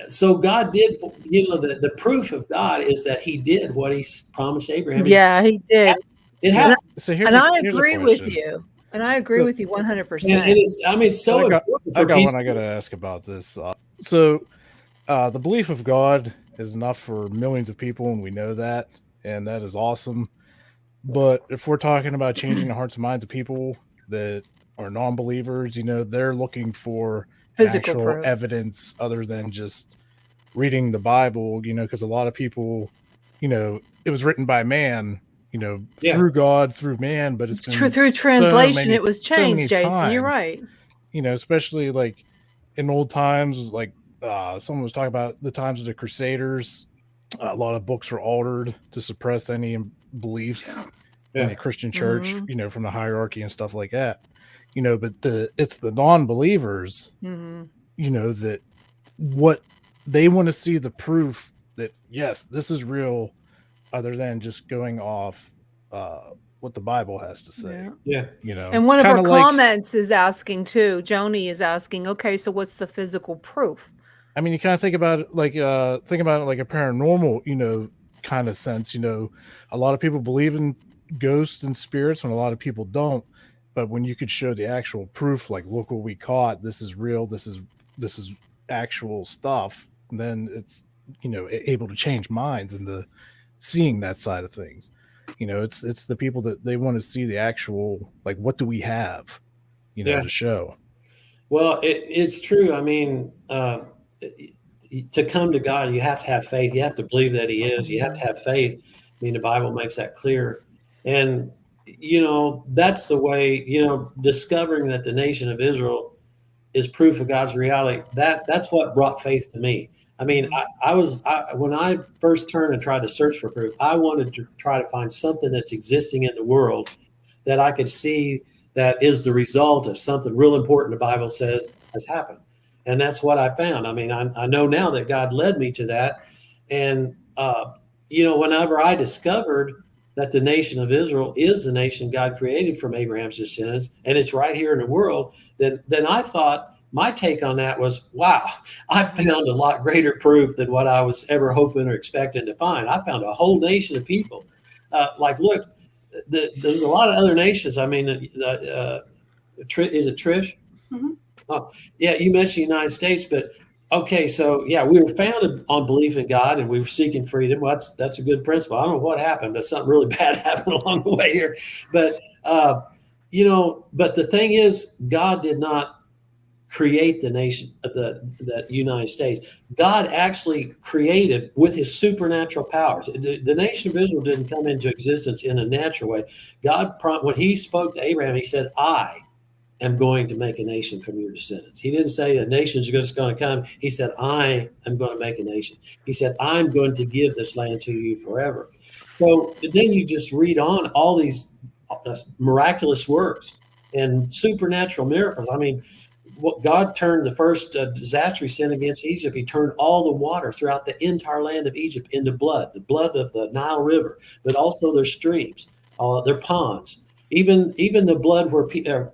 so God did, the proof of God is that he did what he promised Abraham. Yeah, he did. It And happened. So And I here's a agree with question. you. And I agree So- with you And 100%. it is, I mean, it's so I got important for people. one I got to ask about this. The belief of God is enough for millions of people, and we know that, and that is awesome. But if we're talking about changing the hearts and minds of people that are non-believers, they're looking for Physical actual proof. evidence other than just reading the Bible, because a lot of people, it was written by man, Yeah. through God, through man, but it's been Through translation, it was changed, Jason. You're times, right. especially like in old times, like someone was talking about the times of the Crusaders. A lot of books were altered to suppress any beliefs in the Christian church, Mhm. From the hierarchy and stuff like that. But it's the non-believers, Mhm. that what they want to see the proof that yes, this is real, other than just going off what the Bible has to say. Yeah. Yeah. And one of Kinda our like- comments is asking too. Joni is asking, okay, so what's the physical proof? I mean, you kind of think about it like a paranormal, kind of sense. A lot of people believe in ghosts and spirits, and a lot of people don't. But when you could show the actual proof, like, look what we caught, this is real, this is actual stuff, then it's able to change minds into seeing that side of things. It's the people that they want to see the actual, like, what do we have, to show. Well, it's true. I mean, to come to God, you have to have faith. You have to believe that he is. You have to have faith. I mean, the Bible makes that clear. And, that's the way, discovering that the nation of Israel is proof of God's reality. That's what brought faith to me. I mean, when I first turned and tried to search for proof, I wanted to try to find something that's existing in the world that I could see that is the result of something real important the Bible says has happened. And that's what I found. I mean, I know now that God led me to that. And, whenever I discovered that the nation of Israel is the nation God created from Abraham's descendants, and it's right here in the world, then I thought my take on that was, wow, I found a lot greater proof than what I was ever hoping or expecting to find. I found a whole nation of people. Look, there's a lot of other nations. I mean, is it Trish? Mm-hmm. Oh, yeah, you mentioned the United States, but okay, so yeah, we were founded on belief in God, and we were seeking freedom. Well, that's a good principle. I don't know what happened, but something really bad happened along the way here. But but the thing is, God did not create the nation, the United States. God actually created with his supernatural powers. The nation of Israel didn't come into existence in a natural way. God, when he spoke to Abraham, he said, I am going to make a nation from your descendants. He didn't say a nation's just going to come. He said, I am going to make a nation. He said, I'm going to give this land to you forever. So then you just read on all these miraculous works and supernatural miracles. I mean, what God turned the first disaster he sent against Egypt, he turned all the water throughout the entire land of Egypt into blood, the blood of the Nile River, but also their streams, their ponds. Even the blood where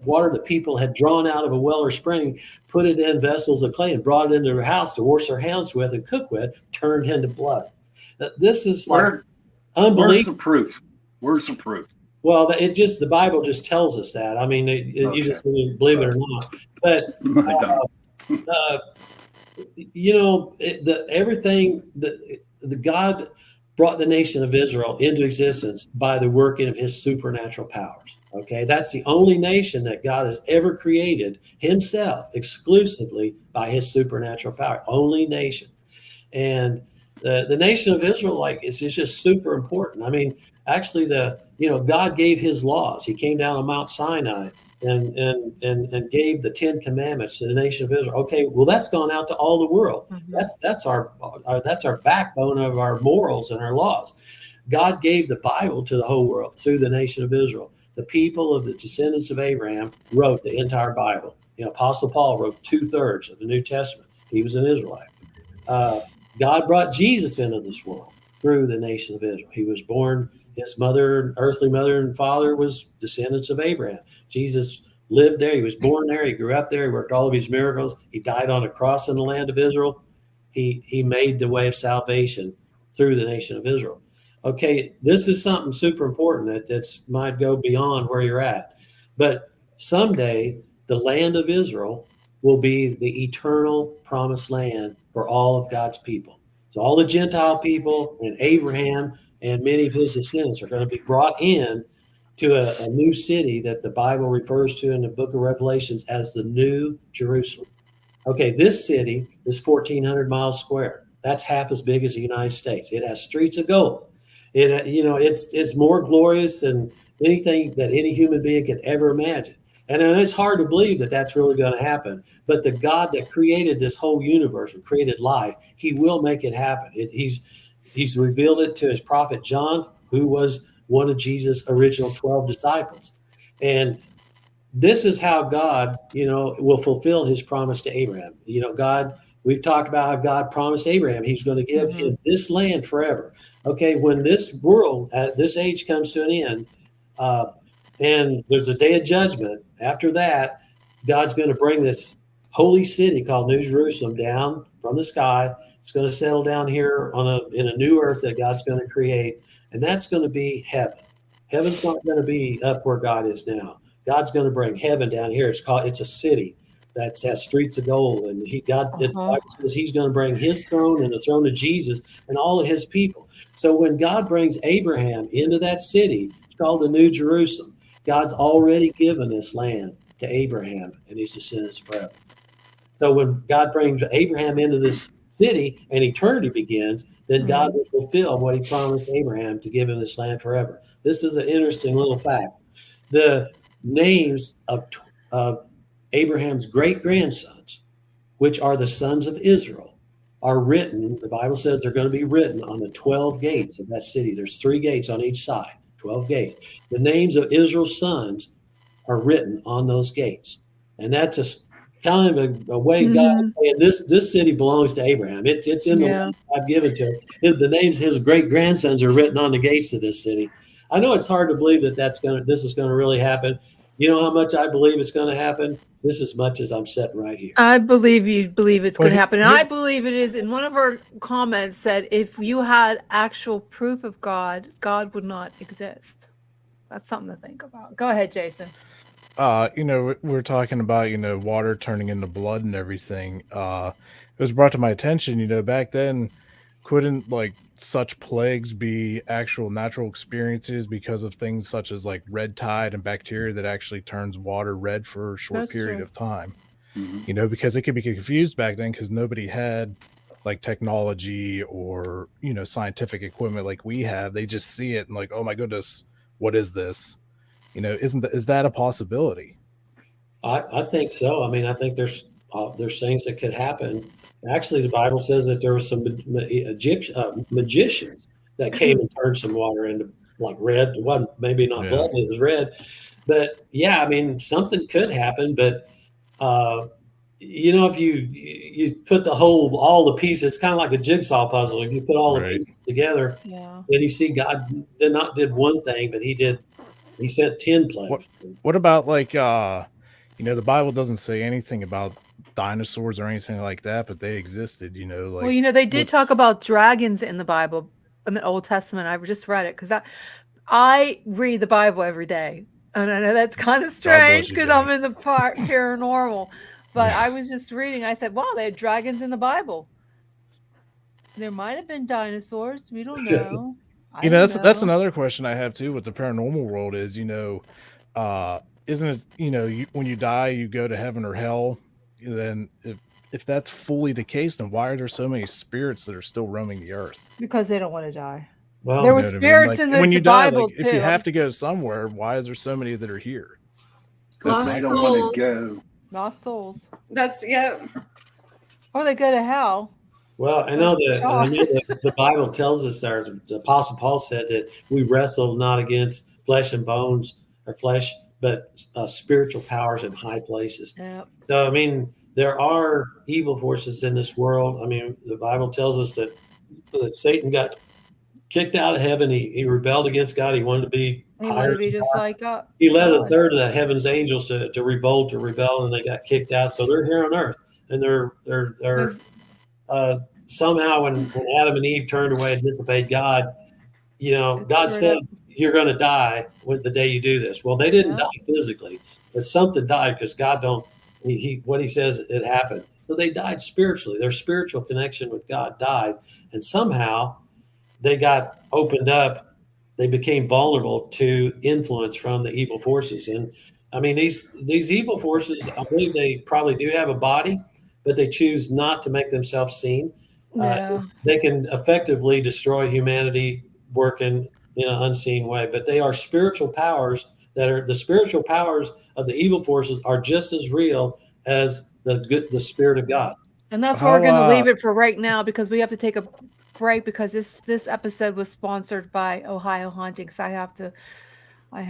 water that people had drawn out of a well or spring, put it in vessels of clay and brought it into their house to wash their hands with and cook with, turned into blood. This is like unbelievable. Where's the proof? Where's the proof? Well, the Bible just tells us that. I mean, you just believe it or not. But the God brought the nation of Israel into existence by the working of his supernatural powers. Okay, that's the only nation that God has ever created himself exclusively by his supernatural power. Only nation. And the nation of Israel, like, it's just super important. I mean, actually, God gave his laws. He came down on Mount Sinai and gave the 10 commandments to the nation of Israel. Okay, well, that's gone out to all the world. Mm-hmm. That's our backbone of our morals and our laws. God gave the Bible to the whole world through the nation of Israel. The people of the descendants of Abraham wrote the entire Bible. Apostle Paul wrote 2/3 of the New Testament. He was an Israelite. God brought Jesus into this world through the nation of Israel. He was born, his earthly mother and father was descendants of Abraham. Jesus lived there. He was born there. He grew up there. He worked all of his miracles. He died on a cross in the land of Israel. he made the way of salvation through the nation of Israel. Okay, this is something super important that's might go beyond where you're at. But someday the land of Israel will be the eternal promised land for all of God's people. So all the Gentile people and Abraham and many of his descendants are going to be brought in to a new city that the Bible refers to in the book of Revelations as the New Jerusalem. Okay, this city is 1,400 miles square. That's half as big as the United States. It has streets of gold. It's more glorious than anything that any human being could ever imagine. And it's hard to believe that that's really going to happen. But the God that created this whole universe and created life, he will make it happen. He's revealed it to his prophet John, who was one of Jesus' original 12 disciples. And this is how God, will fulfill his promise to Abraham. We've talked about how God promised Abraham he's going to give him this land forever. Okay, when this world, this age comes to an end, and there's a day of judgment, after that, God's going to bring this holy city called New Jerusalem down from the sky. It's going to settle down here in a new earth that God's going to create, and that's going to be heaven. Heaven's not going to be up where God is now. God's going to bring heaven down here. It's a city that has streets of gold, and God says he's going to bring his throne and the throne of Jesus and all of his people. So when God brings Abraham into that city, it's called the New Jerusalem. God's already given this land to Abraham and his descendants forever. So when God brings Abraham into this city and eternity begins, then God will fulfill what he promised Abraham to give him this land forever. This is an interesting little fact. The names of Abraham's great-grandsons, which are the sons of Israel, are written. The Bible says they're going to be written on the 12 gates of that city. There's 3 gates on each side, 12 gates. The names of Israel's sons are written on those gates. And that's kind of a way God is saying this city belongs to Abraham. It's in the land I've given to him. The names of his great-grandsons are written on the gates of this city. I know it's hard to believe that this is going to really happen. You know how much I believe it's going to happen? This as much as I'm sitting right here. I believe you believe it's going to happen. And I believe it is. In one of our comments said, if you had actual proof of God, God would not exist. That's something to think about. Go ahead, Jason. We're talking about, water turning into blood and everything. It was brought to my attention, back then, couldn't such plagues be actual natural experiences because of things such as like red tide and bacteria that actually turns water red for a short period of time? Because it could be confused back then because nobody had technology or scientific equipment like we have. They just see it and oh my goodness, what is this? Is that a possibility? I think so. I mean, I think there's things that could happen. Actually, the Bible says that there were some Egyptian magicians that came and turned some water into red. It wasn't maybe not blood, it was red. But yeah, I mean, something could happen. But if you put all the pieces, it's kind of like a jigsaw puzzle. If you put all the pieces together, then you see God did one thing, but he sent 10 plagues. What about the Bible doesn't say anything about dinosaurs or anything like that, but they existed, they did talk about dragons in the Bible, in the Old Testament. I just read it because I read the Bible every day. And I know that's kind of strange because I'm in the part paranormal, but I was just reading. I said, wow, they had dragons in the Bible. There might have been dinosaurs. We don't know. That's another question I have too with the paranormal world is, isn't it, when you die, you go to heaven or hell? Then if that's fully the case, then why are there so many spirits that are still roaming the earth? Because they don't want to die. Well, there were spirits in the when you Bible die, too. if you have to go somewhere, why is there so many that are here? Because they don't want to go. Lost souls. That's Or they go to hell. Well, I know that the Bible tells us there. The Apostle Paul said that we wrestle not against flesh and bones or flesh, but spiritual powers in high places. Yep. So, I mean, there are evil forces in this world. I mean, the Bible tells us that Satan got kicked out of heaven. He rebelled against God. He wanted to be higher. Just like God. He led a third of the heaven's angels to revolt or rebel, and they got kicked out. So they're here on earth, and they're somehow when Adam and Eve turned away and disobeyed God, God Screwed said, up. you're going to die the day you do this. Well, they didn't Yeah. die physically, but something died because God don't, what he says it happened. So they died spiritually. Their spiritual connection with God died. And somehow they got opened up. They became vulnerable to influence from the evil forces. And I mean, these evil forces, I believe they probably do have a body, but they choose not to make themselves seen. No. They can effectively destroy humanity working in an unseen way, but they are spiritual powers that are the spiritual powers of the evil forces are just as real as the spirit of God. And that's where we're going to How, leave it for right now, because we have to take a break, because this episode was sponsored by Ohio Hauntings. I have to play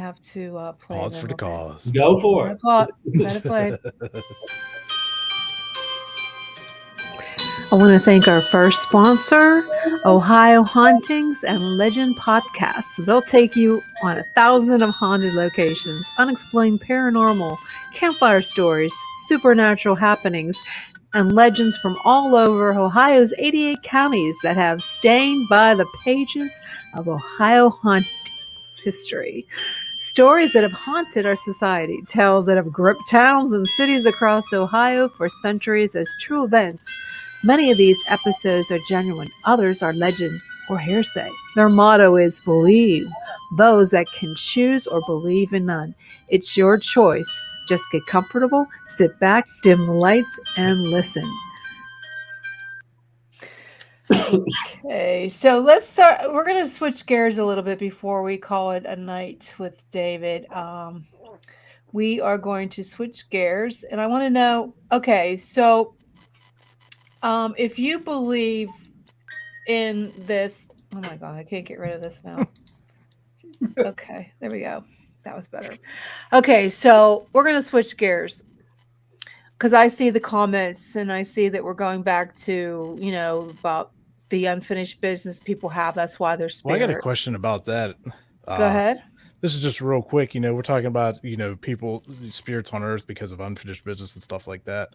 pause them, for the okay? cause. Go for it. Gotta play. I want to thank our first sponsor, Ohio Hauntings and Legend Podcasts. They'll take you on 1,000 of haunted locations, unexplained paranormal, campfire stories, supernatural happenings, and legends from all over Ohio's 88 counties that have stained by the pages of Ohio Hauntings history. Stories that have haunted our society, tales that have gripped towns and cities across Ohio for centuries as true events. Many of these episodes are genuine, others are legend or hearsay. Their motto is believe those that can choose or believe in none. It's your choice. Just get comfortable, sit back, dim the lights, and listen. Okay, so let's start. We're going to switch gears a little bit before we call it a night with David. We are going to switch gears, and I want to know, okay, so if you believe in this, oh my God, I can't get rid of this now. Okay, there we go. That was better. Okay, so we're going to switch gears, because I see the comments and I see that we're going back to, about the unfinished business people have. That's why they're spirits. Well, I got a question about that. Go ahead. This is just real quick. We're talking about, people, spirits on earth because of unfinished business and stuff like that.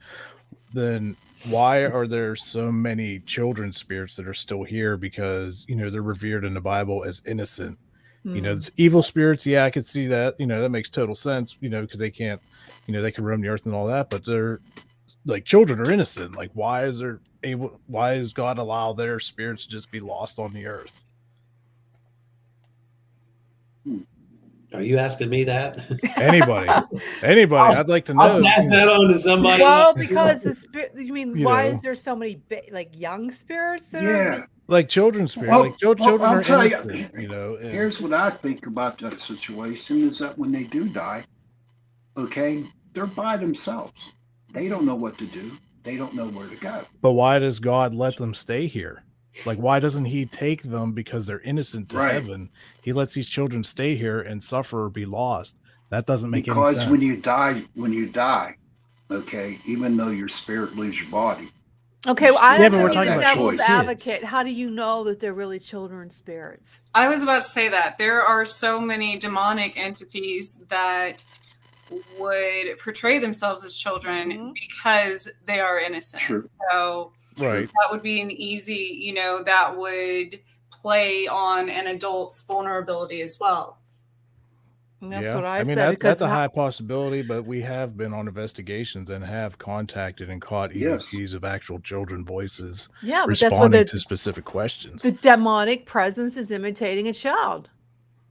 Then why are there so many children's spirits that are still here? Because, they're revered in the Bible as innocent. It's evil spirits. Yeah, I could see that. That makes total sense, because they can't, they can roam the earth and all that, but they're like, children are innocent. Like, why is God allow their spirits to just be lost on the earth? Are you asking me that? Anybody. I'd like to know. I'll pass that on to somebody. Well, because the spirit, you mean, why know. is there so many young spirits that Yeah. Like children's spirits, Well, like children I'll are tell you, innocent, and Here's what I think about that situation is that when they do die, okay, they're by themselves. They don't know what to do. They don't know where to go. but why does God let them stay here? Like, why doesn't he take them because they're innocent to Right. heaven? He lets these children stay here and suffer or be lost. That doesn't make any Because sense. when you die, okay, even though your spirit leaves your body. Okay, well, I Yeah, have but to we're be talking the about devil's kids. advocate. How do you know that they're really children's spirits? I was about to say that there are so many demonic entities that would portray themselves as children because they are innocent. True. So Right. that would be an easy, that would play on an adult's vulnerability as well. And that's Yeah. what I mean, said. that's a high possibility, but we have been on investigations and have contacted and caught Yes. EVPs of actual children voices Yeah, but that's what responding to specific questions. the demonic presence is imitating a child.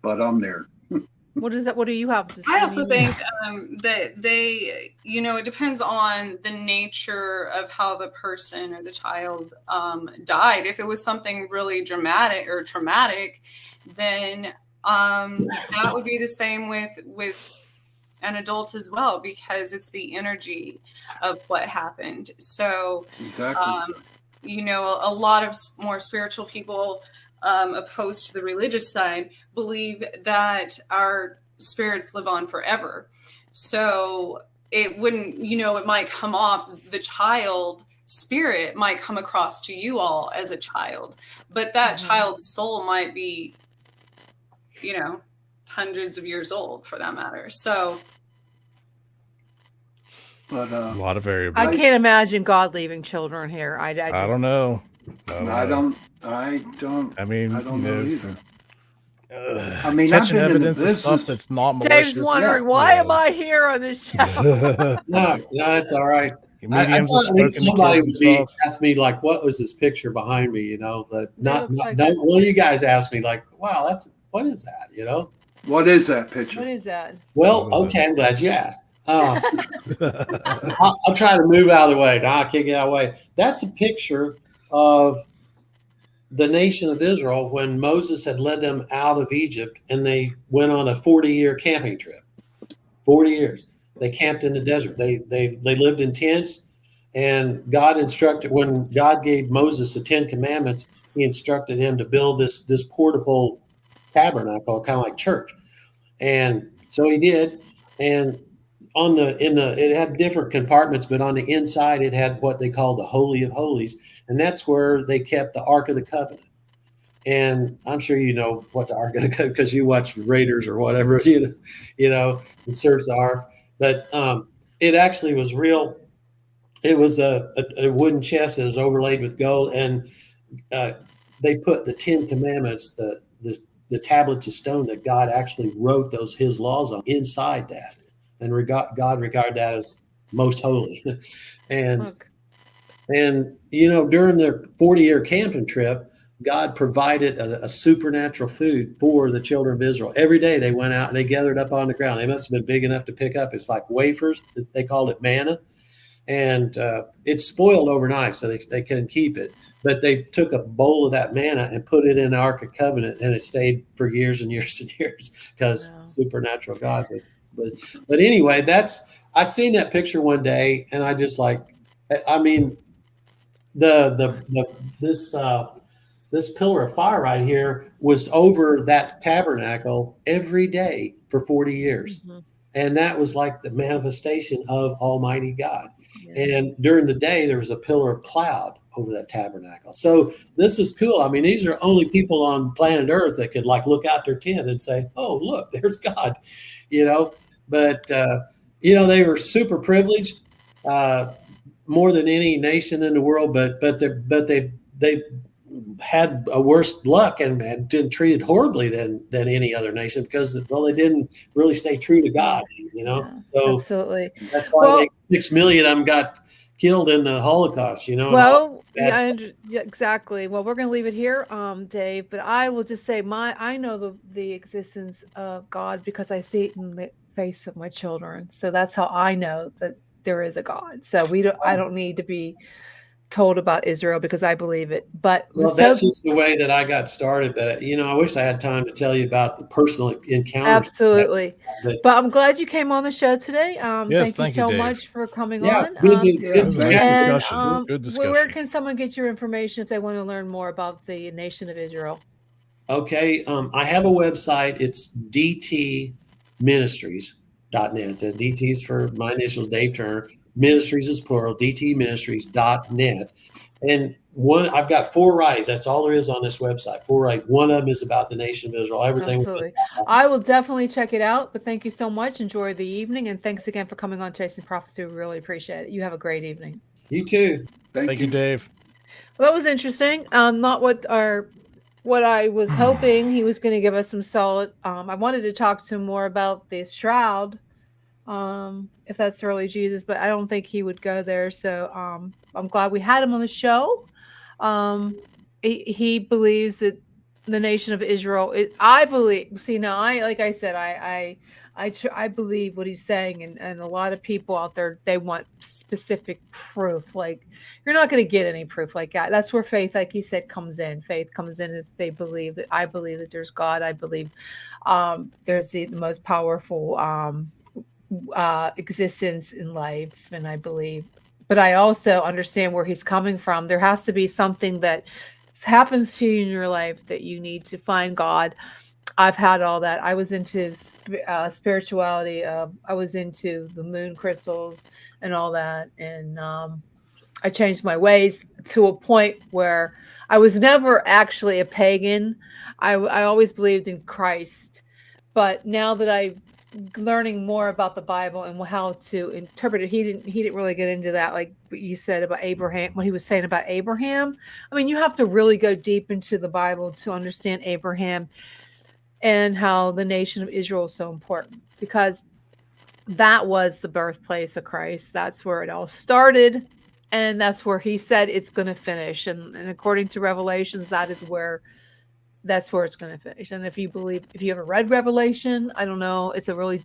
But I'm there. What is that? What do you have to say? I also think that they, it depends on the nature of how the person or the child died. If it was something really dramatic or traumatic, then that would be the same with an adult as well, because it's the energy of what happened. So, Exactly. a lot of more spiritual people opposed to the religious side believe that our spirits live on forever. So it wouldn't, it might come off, the child spirit might come across to you all as a child, but that child's soul might be, hundreds of years old for that matter. So But A lot of variables. I can't imagine God leaving children here. I don't know. And I don't I mean, know either. I mean, I've catching been in the evidence of stuff business. that's not malicious. Dave's wondering, why am I here on this show? No, it's all right. Mediums I have thought at least spoken to somebody kids and would stuff. ask me, like, what was this picture behind me? You know, that not like one of you guys asked me, like, wow, what is that? You know, What is that picture? What is that? well, What is okay, I'm glad you asked. I'll try to move out of the way. No, I can't get out of the way. That's a picture of the nation of Israel when Moses had led them out of Egypt, and they went on a 40-year camping trip. 40 years. They camped in the desert. They lived in tents, and God instructed, when God gave Moses the 10 Commandments, he instructed him to build this portable tabernacle, kind of like church. And so he did. And it had different compartments, but on the inside it had what they called the Holy of Holies, and that's where they kept the Ark of the Covenant. And I'm sure you know what the Ark of the Covenant, because you watch Raiders or whatever, and search the Ark. But it actually was real. It was a wooden chest that was overlaid with gold, and they put the 10 Commandments, the tablets of stone that God actually wrote his laws on, inside that. And God regarded that as most holy. and during their 40-year camping trip, God provided a supernatural food for the children of Israel. Every day they went out and they gathered up on the ground. They must have been big enough to pick up. It's like wafers. They called it manna. And it's spoiled overnight, so they couldn't keep it. But they took a bowl of that manna and put it in the Ark of Covenant, and it stayed for years and years and years, because supernatural God. But anyway, I seen that picture one day, and I just this pillar of fire right here was over that tabernacle every day for 40 years. Mm-hmm. And that was like the manifestation of Almighty God. Yeah. And during the day, there was a pillar of cloud over that tabernacle. So this is cool. I mean, these are only people on planet Earth that could look out their tent and say, oh, look, there's God, But, they were super privileged, more than any nation in the world, but they had a worse luck and been treated horribly than any other nation, because they didn't really stay true to God, Yeah, so absolutely. That's why 6 million of them got killed in the Holocaust, Well, exactly. Well, we're going to leave it here, Dave, but I will just say I know the existence of God because I see it in the face of my children. So that's how I know that there is a God. So I don't need to be told about Israel because I believe it. But that's just the way that I got started. But I wish I had time to tell you about the personal encounters. Absolutely. But I'm glad you came on the show today. Yes, thank you so much for coming on. Good discussion. Good discussion. Where can someone get your information if they want to learn more about the nation of Israel? Okay, I have a website. It's dtministries.net. DT's for my initials, Dave Turner. Ministries is plural, dtministries.net. And I've got 4 writings. That's all there is on this website. 4 writings. One of them is about the nation of Israel. Everything. Absolutely. I will definitely check it out. But thank you so much. Enjoy the evening. And thanks again for coming on Chasing Prophecy. We really appreciate it. You have a great evening. You too. Thank you, Dave. Well, that was interesting. Not what I was hoping. He was going to give us some solid. I wanted to talk to him more about the shroud. If that's really Jesus, but I don't think he would go there. So I'm glad we had him on the show. He believes that the nation of Israel. I believe. See, now like I said, I believe what he's saying, and a lot of people out there, they want specific proof. Like, you're not going to get any proof like that. That's where faith, like he said, comes in. Faith comes in if they believe that. I believe that there's God. I believe there's the most powerful existence in life, and I believe, but I also understand where he's coming from. There has to be something that happens to you in your life that you need to find God. I've had all that. I was into spirituality. I was into the moon crystals and all that, and I changed my ways to a point where I was never actually a pagan. I always believed in Christ, but now that I've learning more about the Bible and how to interpret it. He didn't really get into that, like what you said about Abraham, what he was saying about Abraham. I mean, you have to really go deep into the Bible to understand Abraham and how the nation of Israel is so important, because that was the birthplace of Christ. That's where it all started. And that's where he said it's going to finish. And according to Revelations, that's where it's going to finish. And if you ever read Revelation, I don't know, it's a really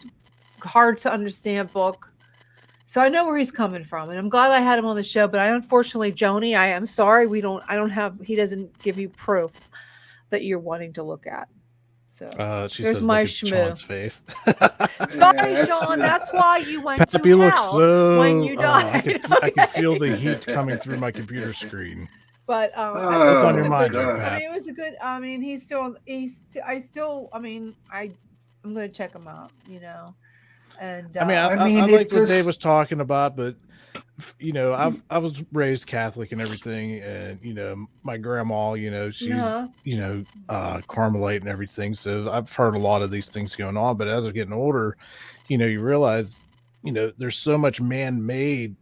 hard to understand book. So I know where he's coming from, and I'm glad I had him on the show. But unfortunately, Joni, I am sorry, he doesn't give you proof that you're wanting to look at. So She there's says, my look at Sean's face. Sorry, Yeah, Sean. That's why you went Pep, to you look hell so. when you died. I could feel the heat coming through my computer screen. But What's on your mind, God. Pat? I mean, it was a good. I mean, I'm going to check him out. And I mean, I I mean, like it what Dave just- was talking about, but I was raised Catholic and everything, and my grandma, she's Carmelite and everything, so I've heard a lot of these things going on. But as I'm getting older, you realize, there's so much man-made,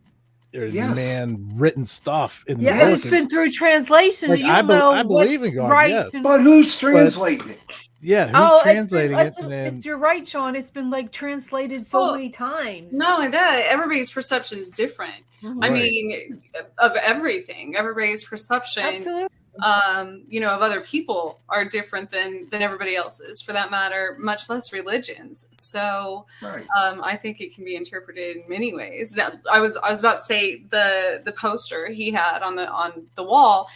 Yes. man-written stuff in the yeah, book. it's been through translation. Like, You don't know I believe in what's God, right. yes. But who's translating it? Yeah, who's It's been, translating it? And then you're right, Sean. It's been like translated so Well, many times. Not only that, everybody's perception is different. Mhm. I Right. mean, of everything, everybody's perception, Absolutely. of other people are different than everybody else's, for that matter, much less religions. So Right. I think it can be interpreted in many ways. Now, I was about to say the poster he had on the wall.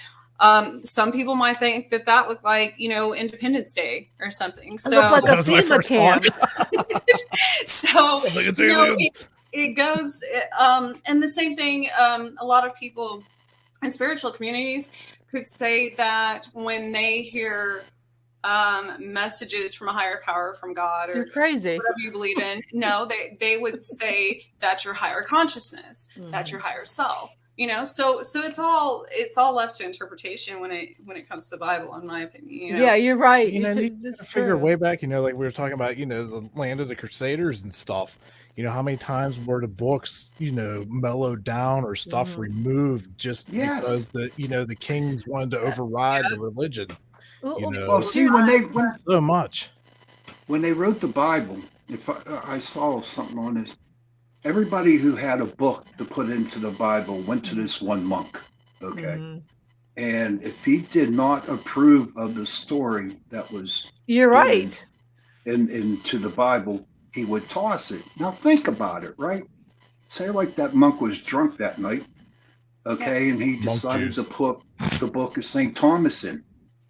Some people might think that looked like, Independence Day or something. It So looked like That a was my FEMA first camp. so I think it's you know, aliens. it goes and the same thing, a lot of people in spiritual communities could say that when they hear messages from a higher power, from God, They're or crazy. whatever you believe in, no, they would say that's your higher consciousness, that's Mm-hmm. your higher self. So it's all left to interpretation when it comes to the Bible, in my opinion. Yeah, you're right. You It's figure true. way back, like we were talking about, the land of the Crusaders and stuff. How many times were the books, mellowed down or stuff Mhm. removed just Yes. because the kings wanted to override the religion. Well, see, when So much. they wrote the Bible, if I saw something on this, everybody who had a book to put into the Bible went to this one monk. Okay. Mhm. And if he did not approve of the story that was You're right. into the Bible, he would toss it. Now think about it, right? Say like that monk was drunk that night, okay, and he Monk decided to juice. put the book of St. Thomas in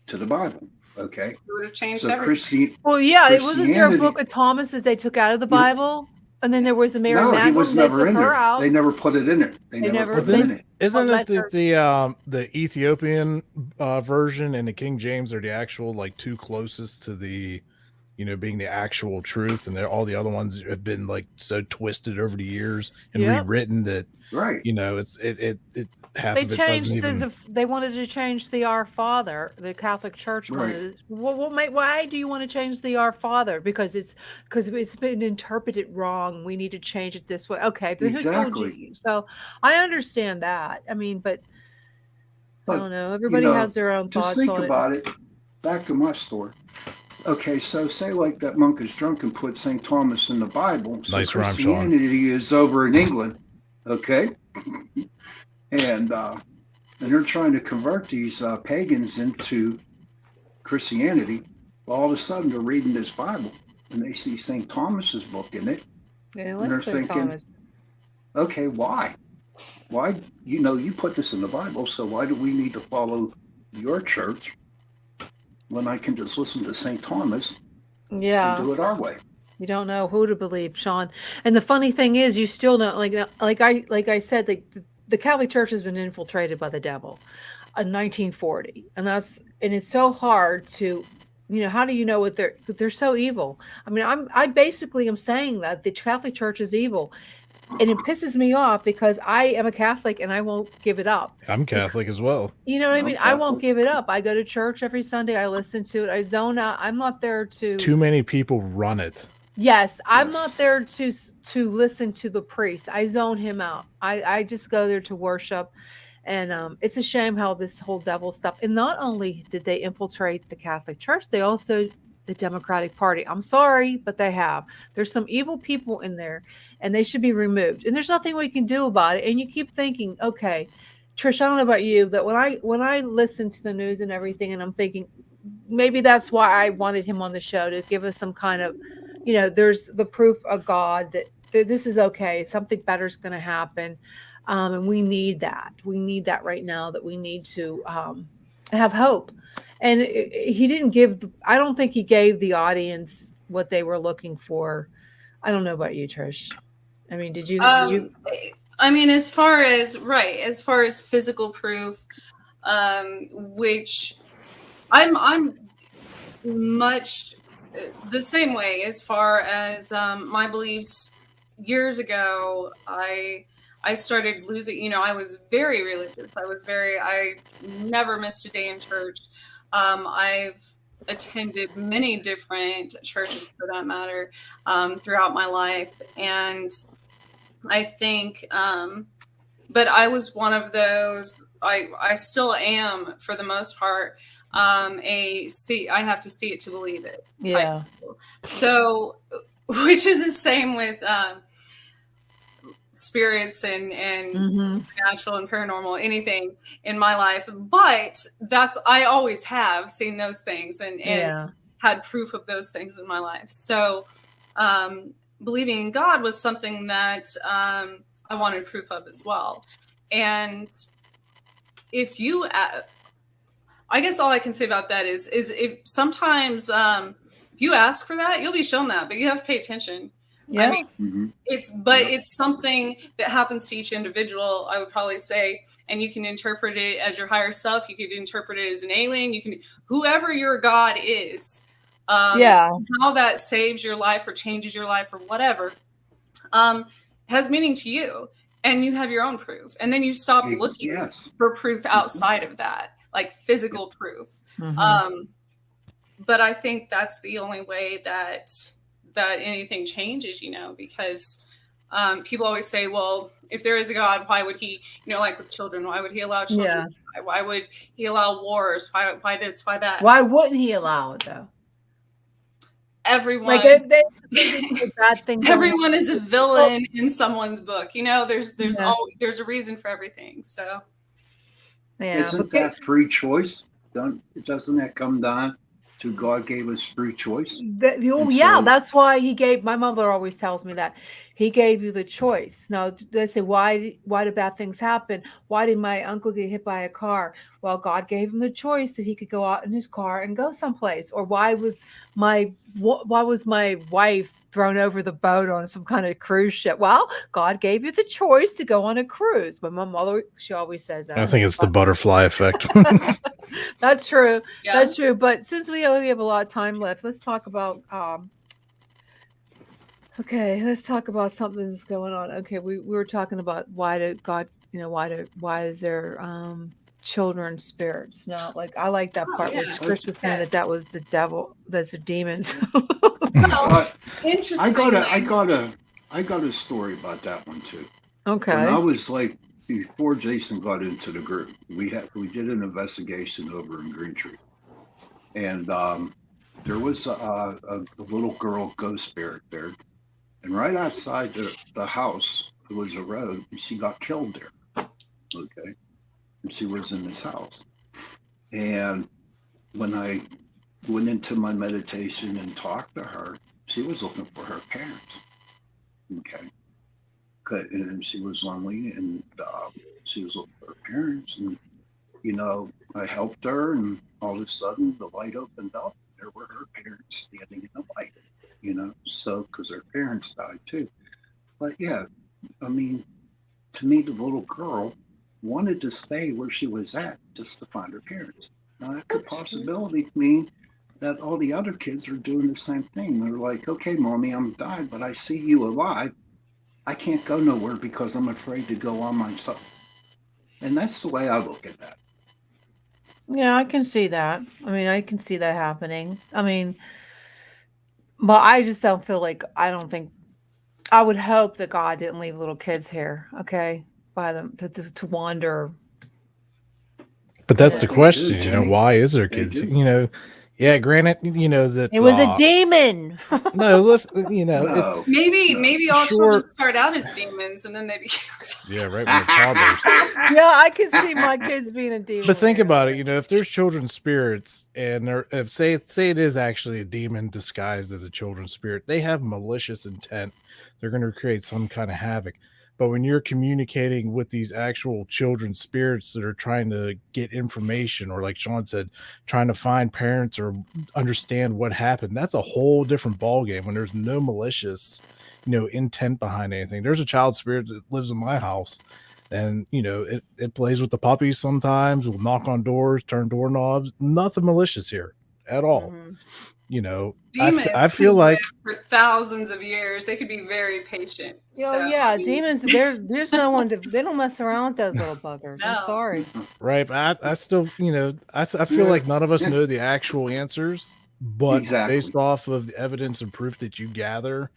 to the Bible, okay? It would have changed So everything. Well, yeah, it wasn't there a Christianity- book of Thomas that they took out of the Bible, and then there was a Mary No, he Magdalene. was They never took in her there. out. They never put it in there. They They never never- put it in it. Isn't Let it her- the Ethiopian version and the King James are the actual two closest to the being the actual truth, and all the other ones have been so twisted over the years and Yep. rewritten that Right. it's half They of it changed doesn't even. they wanted to change the Our Father. The Catholic Church wanted. Why do you want to change the Our Father? Because it's been interpreted wrong. We need to change it this way. Okay, then who told Exactly. you? So I understand that. I mean, but I But, don't know. Everybody has their own Just thoughts think on about it. Back to my story. Okay, so say like that monk is drunk and put St. Thomas in the Bible. So Nice rhyme, Sean. Christianity is over in England, okay? And they're trying to convert these pagans into Christianity. All of a sudden, they're reading this Bible and they see St. Thomas's book in it. it. Yeah, they're let's say thinking- Thomas. Okay, why? Why? You put this in the Bible, so why do we need to follow your church when I can just listen to St. Thomas Yeah. and do it our way? You don't know who to believe, Sean. And the funny thing is, you still don't like I said, the Catholic Church has been infiltrated by the devil in 1940, and it's so hard to, how do you know what they're so evil? I mean, I basically am saying that the Catholic Church is evil, and it pisses me off because I am a Catholic and I won't give it up. I'm Catholic as well. You know what I I'm mean? I won't Catholic. give it up. I go to church every Sunday. I listen to it. I zone out. I'm not there to. Too many people run it. Yes, I'm not Yes. there to listen to the priest. I zone him out. I just go there to worship. And it's a shame how this whole devil stuff. And not only did they infiltrate the Catholic Church, they also the Democratic Party. I'm sorry, but they have. There's some evil people in there, and they should be removed. And there's nothing we can do about it. And you keep thinking, okay, Trish, I don't know about you, that when I listen to the news and everything, and I'm thinking maybe that's why I wanted him on the show to give us some kind of, there's the proof of God that this is okay. Something better is going to happen. And we need that. We need that right now, that we need to have hope. And he didn't give, I don't think he gave the audience what they were looking for. I don't know about you, Trish. I mean, did you? I mean, as far as physical proof, which I'm much the same way as far as my beliefs. Years ago, I started losing. I was very religious. I never missed a day in church. I've attended many different churches, for that matter, throughout my life, and I think. But I was one of those. I still am, for the most part. I have to see it to believe it. Yeah. So, which is the same with spirits and supernatural and paranormal, anything in my life. But I always have seen those things and had proof of those things in my life. So, believing in God was something that I wanted proof of as well. And if you, I guess all I can say about that is if sometimes if you ask for that, you'll be shown that, but you have to pay attention. Yeah. I mean, it's something that happens to each individual, I would probably say, and you can interpret it as your higher self. You could interpret it as an alien. You can, whoever your God is, how that saves your life or changes your life or whatever, has meaning to you. And you have your own proof. And then you stop looking for proof outside of that, like physical proof. But I think that's the only way that anything changes, because people always say, well, if there is a God, why would he, like with children, why would he allow children to die? Why would he allow wars? Why this, why that? Why wouldn't he allow it, though? Everyone, bad things. Everyone is a villain in someone's book. There's a reason for everything. So, isn't that free choice? Doesn't that come down to God gave us free choice? That's why he gave. My mother always tells me that he gave you the choice. Now they say, why do bad things happen? Why did my uncle get hit by a car? Well, God gave him the choice that he could go out in his car and go someplace. Or why was my wife thrown over the boat on some kind of cruise ship? Well, God gave you the choice to go on a cruise. But my mother, she always says that. I think it's the butterfly effect. That's true. Yeah. That's true. But since we only have a lot of time left, let's talk about let's talk about something that's going on. Okay, we were talking about why did God, why is there children spirits? Now, like I like that part where Chris was saying that was the devil, that's the demons. Well, interesting. I got a story about that one too. Okay. When I was before Jason got into the group, we did an investigation over in Green Tree, and there was a little girl ghost spirit there, and right outside the house there was a road, and she got killed there. Okay, and she was in this house, and when I went into my meditation and talked to her, she was looking for her parents. Okay. And she was lonely, and she was looking for her parents, and I helped her, and all of a sudden the light opened up. There were her parents standing in the light, so because her parents died too. But yeah, I mean, to me, the little girl wanted to stay where she was at just to find her parents. Now that could possibly mean that all the other kids are doing the same thing. They're like, okay, mommy, I'm dying, but I see you alive. I can't go nowhere because I'm afraid to go on myself. And that's the way I look at that. Yeah, I can see that. I mean, I can see that happening. I mean, But I just don't feel like I don't think I would hope that God didn't leave little kids here, okay, by them to wander. But that's the They question, do, Jenny. why is there They kids? do. Yeah, granted, that It was a demon. no, listen, No. Maybe all Sure. children start out as demons and then they become yeah, right, when they're toddlers. Yeah, I could see my kids being a demon. But think about it, if there's children's spirits and if say it is actually a demon disguised as a children's spirit, they have malicious intent. They're going to create some kind of havoc. But when you're communicating with these actual children's spirits that are trying to get information, or like Sean said, trying to find parents or understand what happened, that's a whole different ballgame when there's no malicious, intent behind anything. There's a child spirit that lives in my house. And it plays with the puppies sometimes. We'll knock on doors, turn doorknobs. Nothing malicious here at all. demons. I feel can like live for thousands of years. They could be very patient. Yeah, demons. There's no one to. They don't mess around with those little buggers. I'm No. sorry. right, but I still I feel like none of us know the actual answers, but Exactly. based off of the evidence and proof that you gather,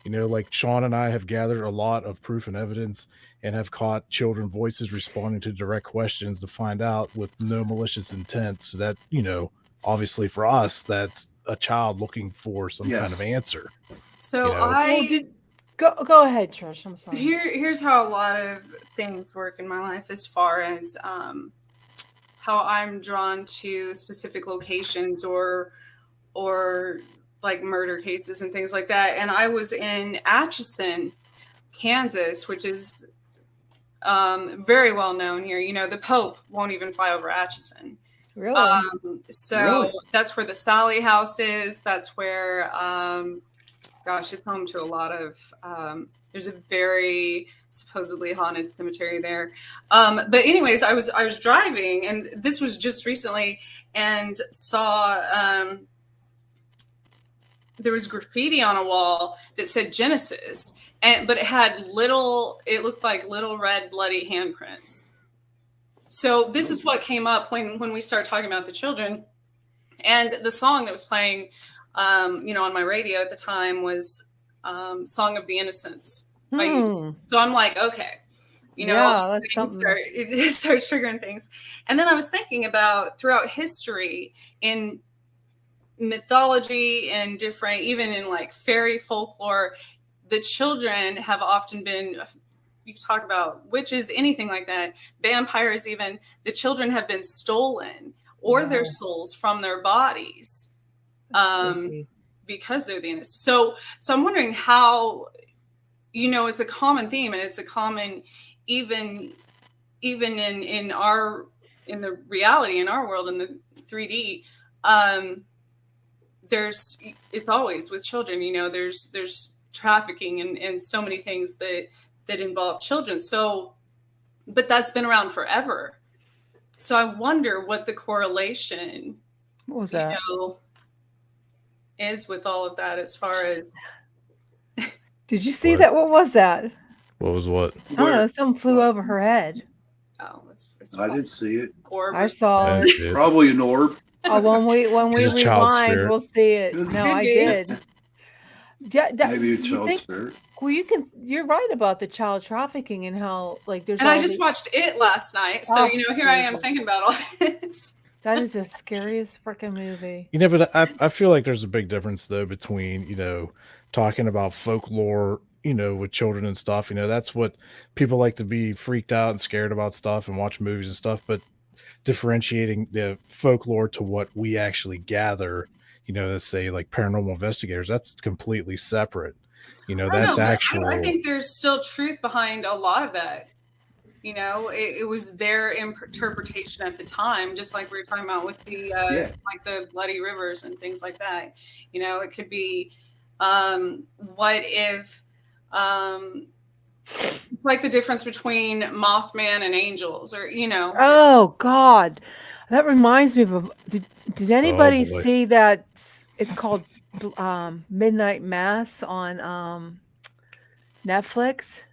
like Sean and I have gathered a lot of proof and evidence and have caught children voices responding to direct questions to find out with no malicious intent. So that, obviously for us, that's a child looking for some kind of answer. So Go ahead, Trish. I'm sorry. Here's how a lot of things work in my life as far as how I'm drawn to specific locations or like murder cases and things like that. And I was in Atchison, Kansas, which is very well known here. The Pope won't even fly over Atchison. Really? So that's where the Sally House is. That's where, it's home to a lot of, there's a very supposedly haunted cemetery there. But anyways, I was driving, and this was just recently, and saw, there was graffiti on a wall that said Genesis, but it looked like little red bloody handprints. So this is what came up when we started talking about the children, and the song that was playing, on my radio at the time was "Song of the Innocents" by YouTube. So I'm like, okay, that's something. It starts triggering things. And then I was thinking about throughout history in mythology and different, even in like fairy folklore, the children have often been, you talk about witches, anything like that, vampires, even the children have been stolen or their souls from their bodies because they're the innocent. So I'm wondering how, it's a common theme, and it's a common, even in the reality in our world, in the 3D, it's always with children, there's trafficking and so many things that involve children. So, but that's been around forever. So I wonder what the correlation is with all of that as far as. Did you see that? What was that? What was what? I don't know. Something flew over her head. Oh, I didn't see it. I saw it. Probably an orb. Oh, when we rewind, we'll see it. No, I did. Maybe a child spirit. Well, you're right about the child trafficking and how there's. And I just watched it last night, so here I am thinking about all this. That is the scariest freaking movie. But I feel like there's a big difference though between talking about folklore, with children and stuff. That's what people like to be freaked out and scared about stuff and watch movies and stuff. But differentiating the folklore to what we actually gather, let's say like paranormal investigators, that's completely separate. That's actual. I think there's still truth behind a lot of that. It was their interpretation at the time, just like we were talking about with the like the bloody rivers and things like that. It could be what if it's like the difference between Mothman and angels, or Oh God, that reminds me of. Did anybody see that? It's called Midnight Mass on Netflix.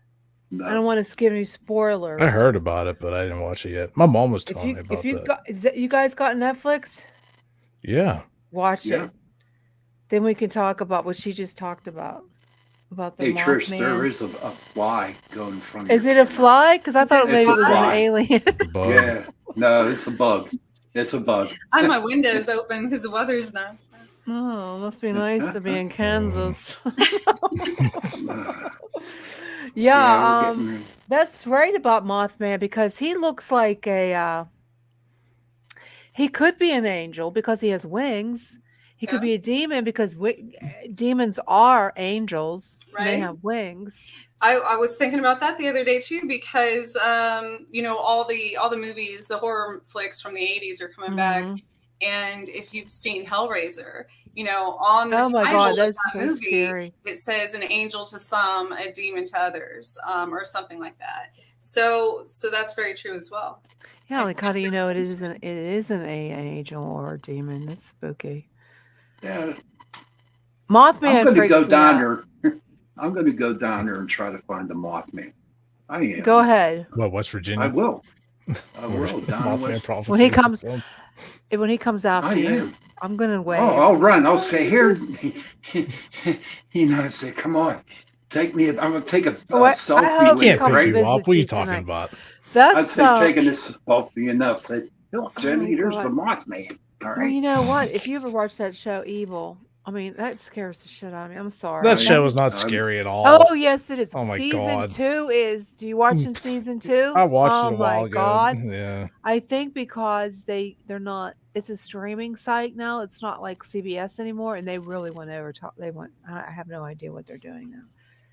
No. I don't want to give any spoilers. I heard about it, but I didn't watch it yet. My mom was telling me about that. You guys got Netflix? Yeah. Watch it. Then we can talk about what she just talked about the Hey, Trish, there Mothman. is a fly going from Is your it a camera. fly? Because I thought It's maybe a it was an fly. alien. Bug. Yeah, no, it's a bug. It's a bug. I have my windows open because the weather's nice. Oh, must be nice to be in Kansas. Yeah, Yeah, we're getting. that's right about Mothman because he looks like a he could be an angel because he has wings. He could Yeah. be a demon because demons are angels. And they Right. have wings. I was thinking about that the other day too because all the movies, the horror flicks from the 80s are coming back, Mhm. and if you've seen Hellraiser, on the Oh my title God, of that's that so movie scary. it says an angel to some, a demon to others, or something like that. So that's very true as well. Yeah, I like how think do you know it isn't an angel or a demon? That's spooky. Yeah, I'm Mothman going to freaks go me down out. there. I'm going to go down there and try to find the Mothman. I am. Go ahead. What, West I Virginia? will. I Where will. Down in Mothman West. prophecy When he is comes fulfilled? when he comes I after you, am. I'm gonna Oh, wave. I'll run. I'll say, here. I say, come on, take me. I'm going to take a I selfie hope with he you, comes Pick to you baby. up. visit What are you you talking tonight. about? I'd That's say taking this selfie enough. Say, look, oh Jenny, my here's the God. Mothman. All Well, right. you know what? If you ever watch that show Evil, I mean, that scares the shit out of me. I'm sorry. That I- show is not I'm- scary at all. Oh, yes, it is. Oh my Season God. 2 is. Do you watch in season 2? I watched it Oh a while my ago. God. Yeah. I think because they're not. It's a streaming site now. It's not like CBS anymore, and they really went over top. They went. I have no idea what they're doing now.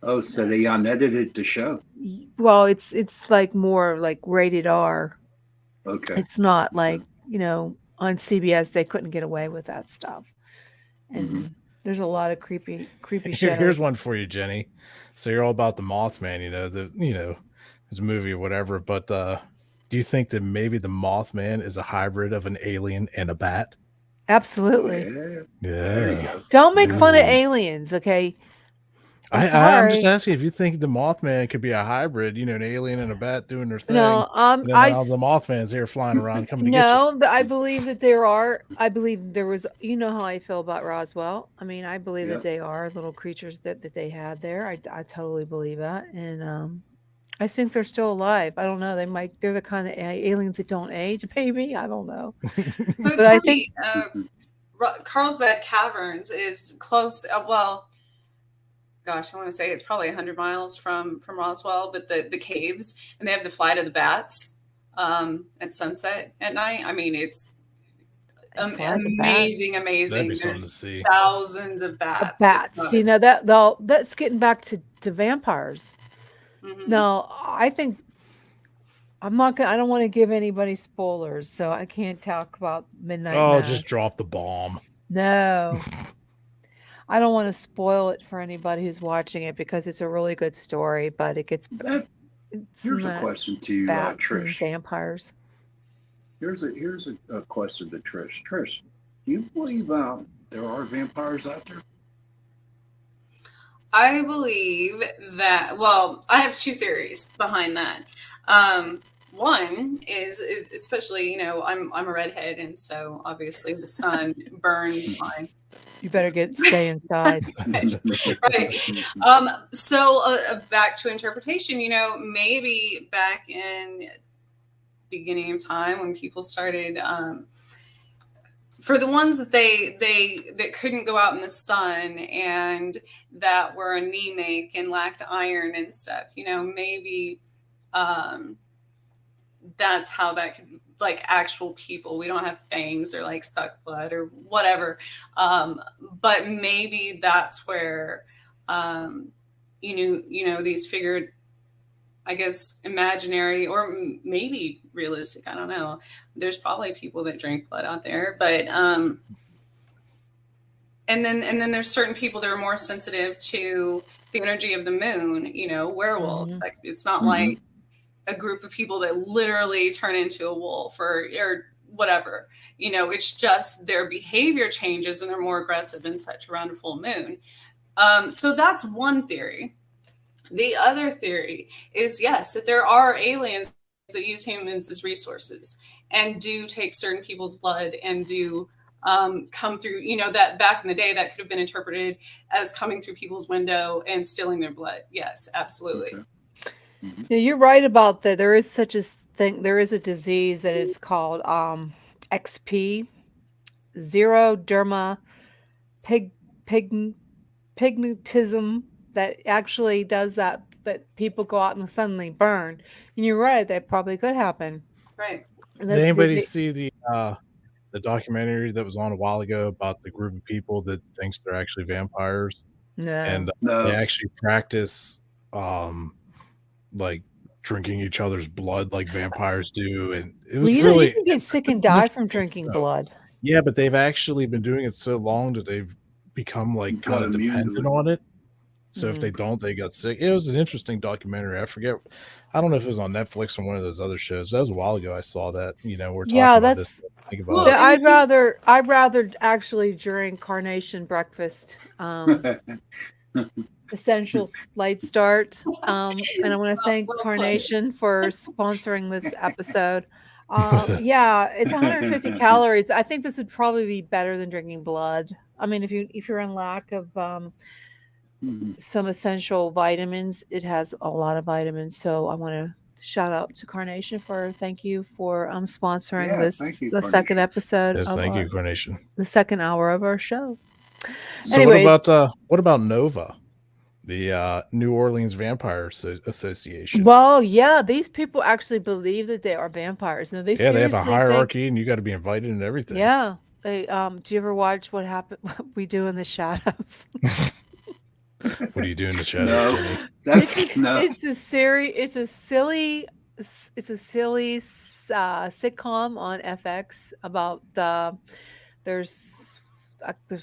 Oh, so they unedited the show. Well, it's like more like rated R. Okay. It's not like on CBS they couldn't get away with that stuff, and Mhm. there's a lot of creepy Here's shows. one for you, Jenny. So you're all about the Mothman, his movie or whatever. But do you think that maybe the Mothman is a hybrid of an alien and a bat? Absolutely. Yeah. There you Yeah. go. Don't make fun of Ooh. aliens, okay? I'm I'm just sorry. asking if you think the Mothman could be a hybrid, an alien and a bat doing their thing. No, And then now the Mothman's here flying around coming to get you. no, I believe that I believe there was, how I feel about Roswell. I mean, I believe that Yep. they are little creatures that they had there. I totally believe that. And I think they're still alive. I don't know. They're the kind of aliens that don't age, maybe. I don't know. So it's But I funny. think Carlsbad Caverns is close. Well, gosh, I want to say it's probably 100 miles from Roswell, but the caves, and they have the flight of the bats at sunset at night. I mean, it's they fly the bats. amazing. That'd be something to There's see. thousands of bats. Bats. That's getting back to vampires. Mhm. No, I think I'm not gonna. I don't want to give anybody spoilers, so I can't talk about Midnight Oh, Mass. just drop the bomb. No, I don't want to spoil it for anybody who's watching it because it's a really good story, but it gets it's Here's a not question to you, bats and Trish. vampires. Here's a question to Trish. Trish, do you believe there are vampires out there? I believe that. Well, I have two theories behind that. One is especially I'm a redhead, and so obviously the sun burns my You better stay inside. right. So back to interpretation. Maybe back in beginning of time when people started. For the ones that that couldn't go out in the sun and that were anemic and lacked iron and stuff, maybe that's how that could, like, actual people. We don't have fangs or like suck blood or whatever, but maybe that's where these figured, I guess, imaginary or maybe realistic. I don't know. There's probably people that drink blood out there, but and then there's certain people that are more sensitive to the energy of the moon. Werewolves. Mhm. Like, it's not Mhm. like a group of people that literally turn into a wolf or whatever. It's just their behavior changes and they're more aggressive and such around a full moon. So that's one theory. The other theory is, yes, that there are aliens that use humans as resources and do take certain people's blood and do come through, you know, that back in the day that could have been interpreted as coming through people's window and stealing their blood. Yes, absolutely. Okay. Mhm. Yeah, you're right about that. There is such a thing. There is a disease that is called XP, xeroderma pig, pigmentism, that actually does that. That people go out and suddenly burn. And you're right. That probably could happen. Right. And Did anybody see the documentary that was on a while ago about the group of people that thinks they're actually vampires, No. and they No. actually practice like drinking each other's blood like vampires do, and it Well, was you know, you really can get sick and die from drinking show. blood. Yeah, but they've actually been doing it so long that they've become like Got kind of immune to dependent it. on it. So if Mhm. they don't, they got sick. It was an interesting documentary. I forget. I don't know if it was on Netflix or one of those other shows. That was a while ago. I saw that. You know, we're talking Yeah, about this. that's. Think Well, about it. and I'd rather actually drink carnation breakfast. Essential Light Start. And I want to thank well played. Carnation for sponsoring this episode. Yeah, it's 150 calories. I think this would probably be better than drinking blood. I mean, if you're in lack of Mhm. some essential vitamins, it has a lot of vitamins. So I want to shout out to Carnation for thank you for sponsoring Yeah, this thank you, the second Carnation. episode Yes, of thank you, Carnation. the second hour of our show. So Anyways, what about Nova, the New Orleans Vampire Association? well, yeah, these people actually believe that they are vampires. No, they Yeah, they have a seriously think. hierarchy, and you got to be invited and everything. Yeah, they. Do you ever watch what we do in the shadows? What do you do in the shadows, No, Jenny? that's no. It's a silly sitcom on FX about there's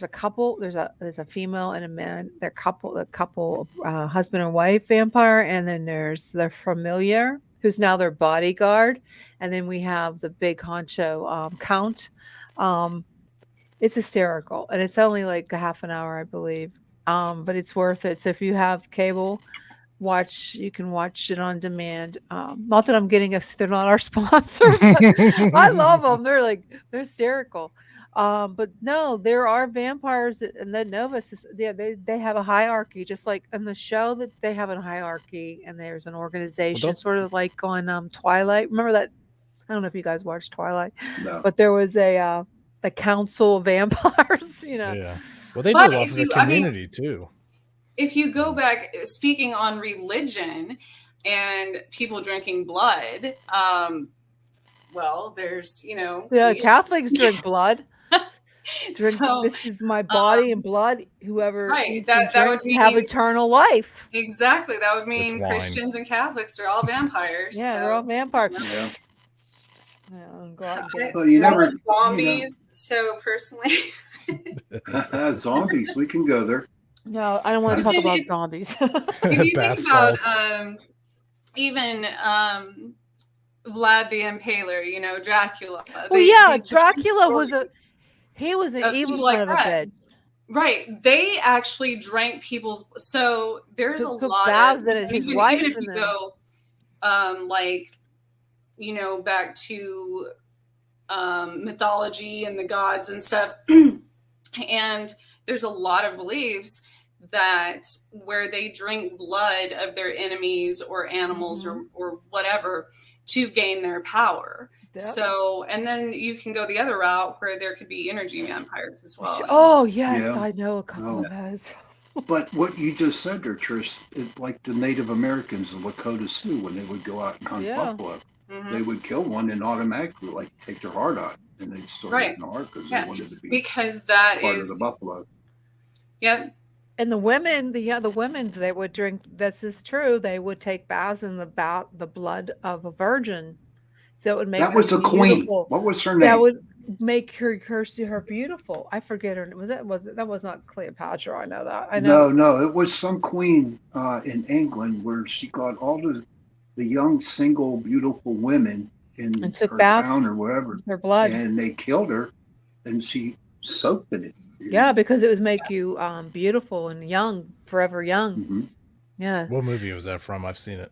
a couple, there's a female and a man. They're a couple husband and wife vampire, and then there's their familiar who's now their bodyguard, and then we have the big honcho count. It's hysterical, and it's only like a half an hour, I believe. But it's worth it. So if you have cable, you can watch it on demand. Not that I'm getting they're not our sponsor, but I love them. They're hysterical. But no, there are vampires and the Novus they have a hierarchy, just like in the show that they have a hierarchy, and there's an organization, sort of like on Twilight. Remember that? I don't know if you guys watched Twilight, No. but there was a council of vampires, you know. Yeah. Well, they do But a lot if for the you- I mean- community too. If you go back, speaking on religion and people drinking blood, well, there's, you know. Yeah, Catholics drink blood. So, This is my body and blood. Whoever right, eats that- and that would drinks have mean- eternal life. exactly. That would mean wine. Christians and Catholics are all vampires. Yeah, so. they're all vampires. Yeah. Yeah, go out and get Well, you I never. love zombies, so personally. Zombies. We can go there. No, I don't want to talk about zombies. If you Bath think about salts. even Vlad the Impaler, you know, Dracula. Well, yeah, Dracula was he was an of evil people like son of a that. bitch. Right. They actually drank people's. So there's a Took lot baths of. in his Even wife if and you then- go, like, you know, back to mythology and the gods and stuff, and there's a lot of beliefs that where they drink blood of their enemies or animals or whatever to gain their power. Yep. So, and then you can go the other route where there could be energy vampires as well. Oh yes, Yeah. I know a couple Oh. of those. But what you just said there, Trish, like the Native Americans, the Lakota Sioux, when they would go out and hunt Yeah. buffalo, Mhm. they would kill one and automatically like take their heart out, and they'd store Right. it in the heart because Yeah. they wanted to be Because that part is, of the buffalo. yep. And the women, the women, they would drink. This is true. They would take baths in the blood of a virgin. That would make That was her a queen. beautiful. What was her name? That would make her see her beautiful. I forget her. That was not Cleopatra. I know that. I know. No, it was some queen in England where she got all the young, single, beautiful women in And took her baths town or wherever, Her blood. and they killed her, and she soaked in it. Yeah, because it would make you beautiful and young, forever young. Mhm. Yeah. What movie was that from? I've seen it.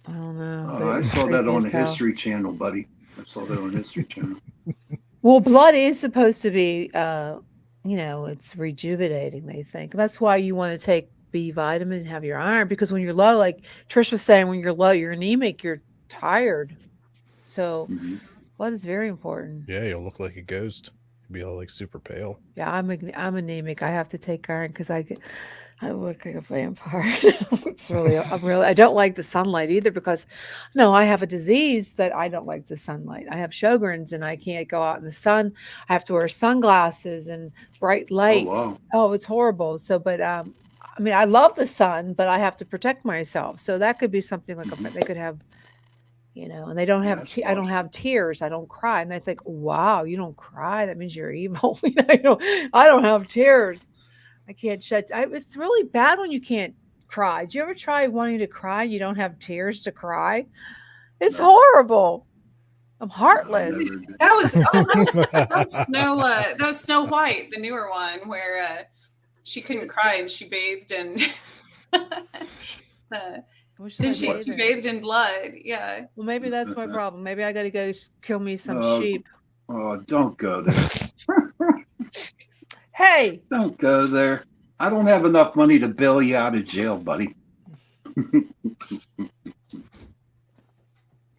I don't know. but it I was saw that creepy on as the hell. History Channel, buddy. I saw that on History Channel. Well, blood is supposed to be, it's rejuvenating, they think. That's why you want to take B vitamin and have your iron, because when you're low, like Trish was saying, when you're low, you're anemic, you're tired. So Mhm. blood is very important. Yeah, you'll look like a ghost. You'll be all like super pale. Yeah, I'm anemic. I have to take iron because I look like a vampire. I don't like the sunlight either, because no, I have a disease that I don't like the sunlight. I have Sjogren's and I can't go out in the sun. I have to wear sunglasses and bright Oh light. wow. Oh, it's horrible. So, but I mean, I love the sun, but I have to protect myself. So that could be something like they could have, and they don't Yeah, have. that's I don't awesome. have tears. I don't cry, and they think, "Wow, you don't cry? That means you're evil." I don't have tears. I can't shed. It's really bad when you can't cry. Did you ever try wanting to cry? You don't have tears to cry. It's No, horrible. I'm I heartless. never did. That was Snow White, the newer one, where she couldn't cry and she bathed in Wish then I she bathed in it. bathed in blood. Yeah. Well, maybe that's my problem. Maybe I got to go kill me some Oh, sheep. oh, don't go there. Hey, Don't go there. I don't have enough money to bail you out of jail, buddy.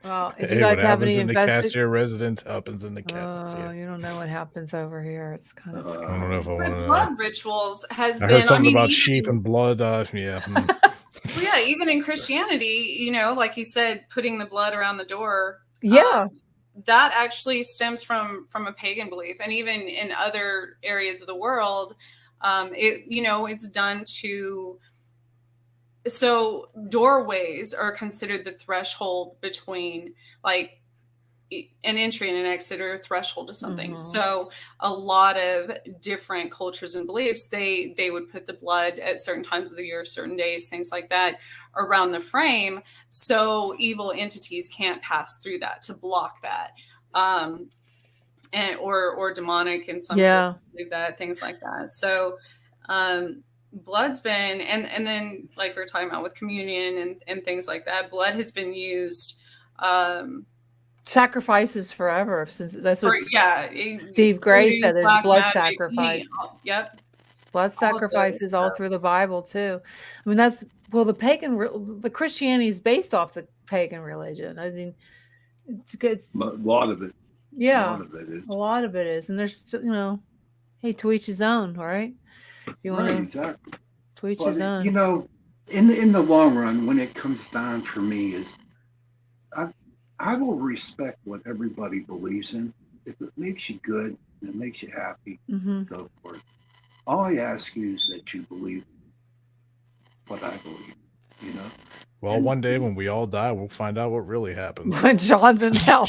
well, if Hey, you guys what have happens any in the investigations, cashier residence happens in the oh, cashier. you don't know what happens over here. It's kind of I scary. don't know if I want But to know. blood rituals has I been, heard something about even- sheep and blood. Yeah. Well, yeah, even in Christianity, like you said, putting the blood around the door. Yeah. That actually stems from a pagan belief, and even in other areas of the world, it's done to. So doorways are considered the threshold between like an entry and an exit, or a threshold to something. Mhm. So a lot of different cultures and beliefs, they would put the blood at certain times of the year, certain days, things like that, around the frame, so evil entities can't pass through that, to block that, and or demonic in some Yeah. people believe that, things like that. So blood's been, and then like we're talking about with communion and things like that, blood has been used Sacrifices forever, since that's what Steve Gray voodoo, said. There's black blood magic, sacrifice. Yep. Blood All of those sacrifices all stuff. through the Bible too. I mean, the Christianity is based off the pagan religion. I mean, it's good. A lot of it. A Yeah, lot of it is. a lot of it is, and there's hey, to each his own, right? You want Right, to exactly. to each But his own. in the long run, when it comes down for me, is I will respect what everybody believes in. If it makes you good and it makes you happy, Mm-hmm. go for it. All I ask you is that you believe what I believe. Well, one day when we all die, we'll find out what really happened. When John's in hell.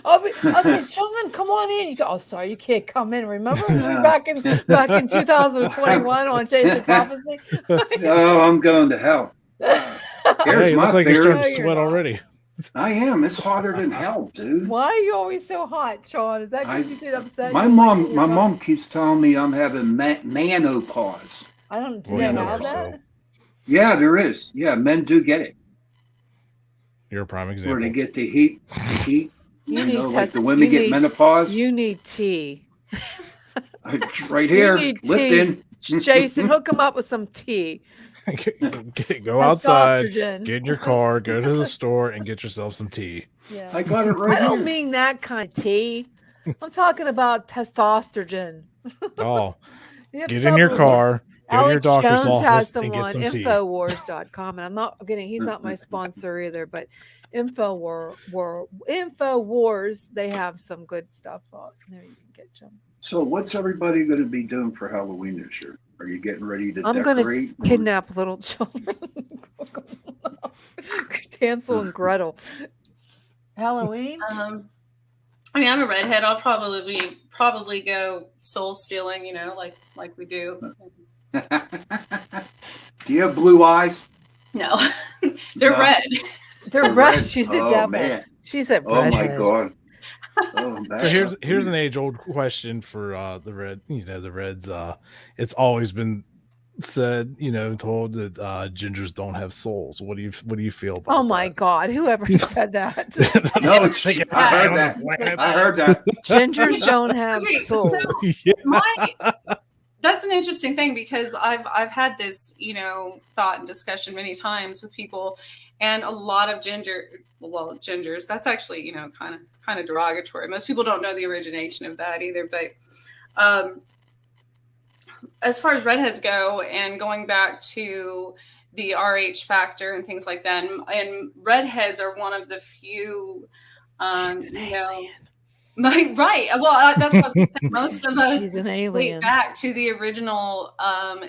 I'll say, John, come on in. You go, oh, sorry, you can't come in. Remember back in 2021 on Chasing Prophecy? Oh, I'm going to hell. Here's Hey, you my look like you're theory. starting No, to you're sweat not. already. I am. It's hotter than hell, dude. Why are you always so hot, Sean? Is that because you get upset? My mom keeps telling me I'm having menopause. I don't. Do Well, they you know have her, that? so Yeah, there is. Yeah, men do get it. you're a prime Where example. they get the heat. You You need know, like test- the women you get need- menopause. You need tea. Right here, need Lipton. Jason, hook him up with some tea. Go outside, Testosterone. get in your car, go to the store, and get yourself some tea. Yeah. I got it right I don't here. mean that kind of tea. I'm talking about testosterone. Oh, You have get in your some- car, go to your Alex doctor's Jones has office, some and on get some tea. Infowars.com, and I'm not getting. He's not my sponsor either, but Infowars, they have some good stuff on there. You can get some. So, what's everybody going to be doing for Halloween this year? Are you getting ready to I'm going decorate? to kidnap little children. Hansel and Gretel. Halloween? I mean, I'm a redhead. I'll probably go soul stealing, like we do. Do you have blue eyes? No, they're No. red. They're red. She's a Oh, devil. man. She's a Oh, my redhead. God. Oh, So here's an age-old question for the Reds. It's always been said, told that gingers don't have souls. What do you feel about Oh my that? God, whoever said that? No, I think it I heard on the that. planet. I heard that. Gingers don't have Okay, souls. Yeah. That's an interesting thing because I've had this, thought and discussion many times with people, and a lot of gingers. That's actually, kind of derogatory. Most people don't know the origination of that either. But as far as redheads go, and going back to the RH factor and things like that, and redheads are one of the few, right. Well, that's what I was going to say. Most of us She's an date alien. back to the original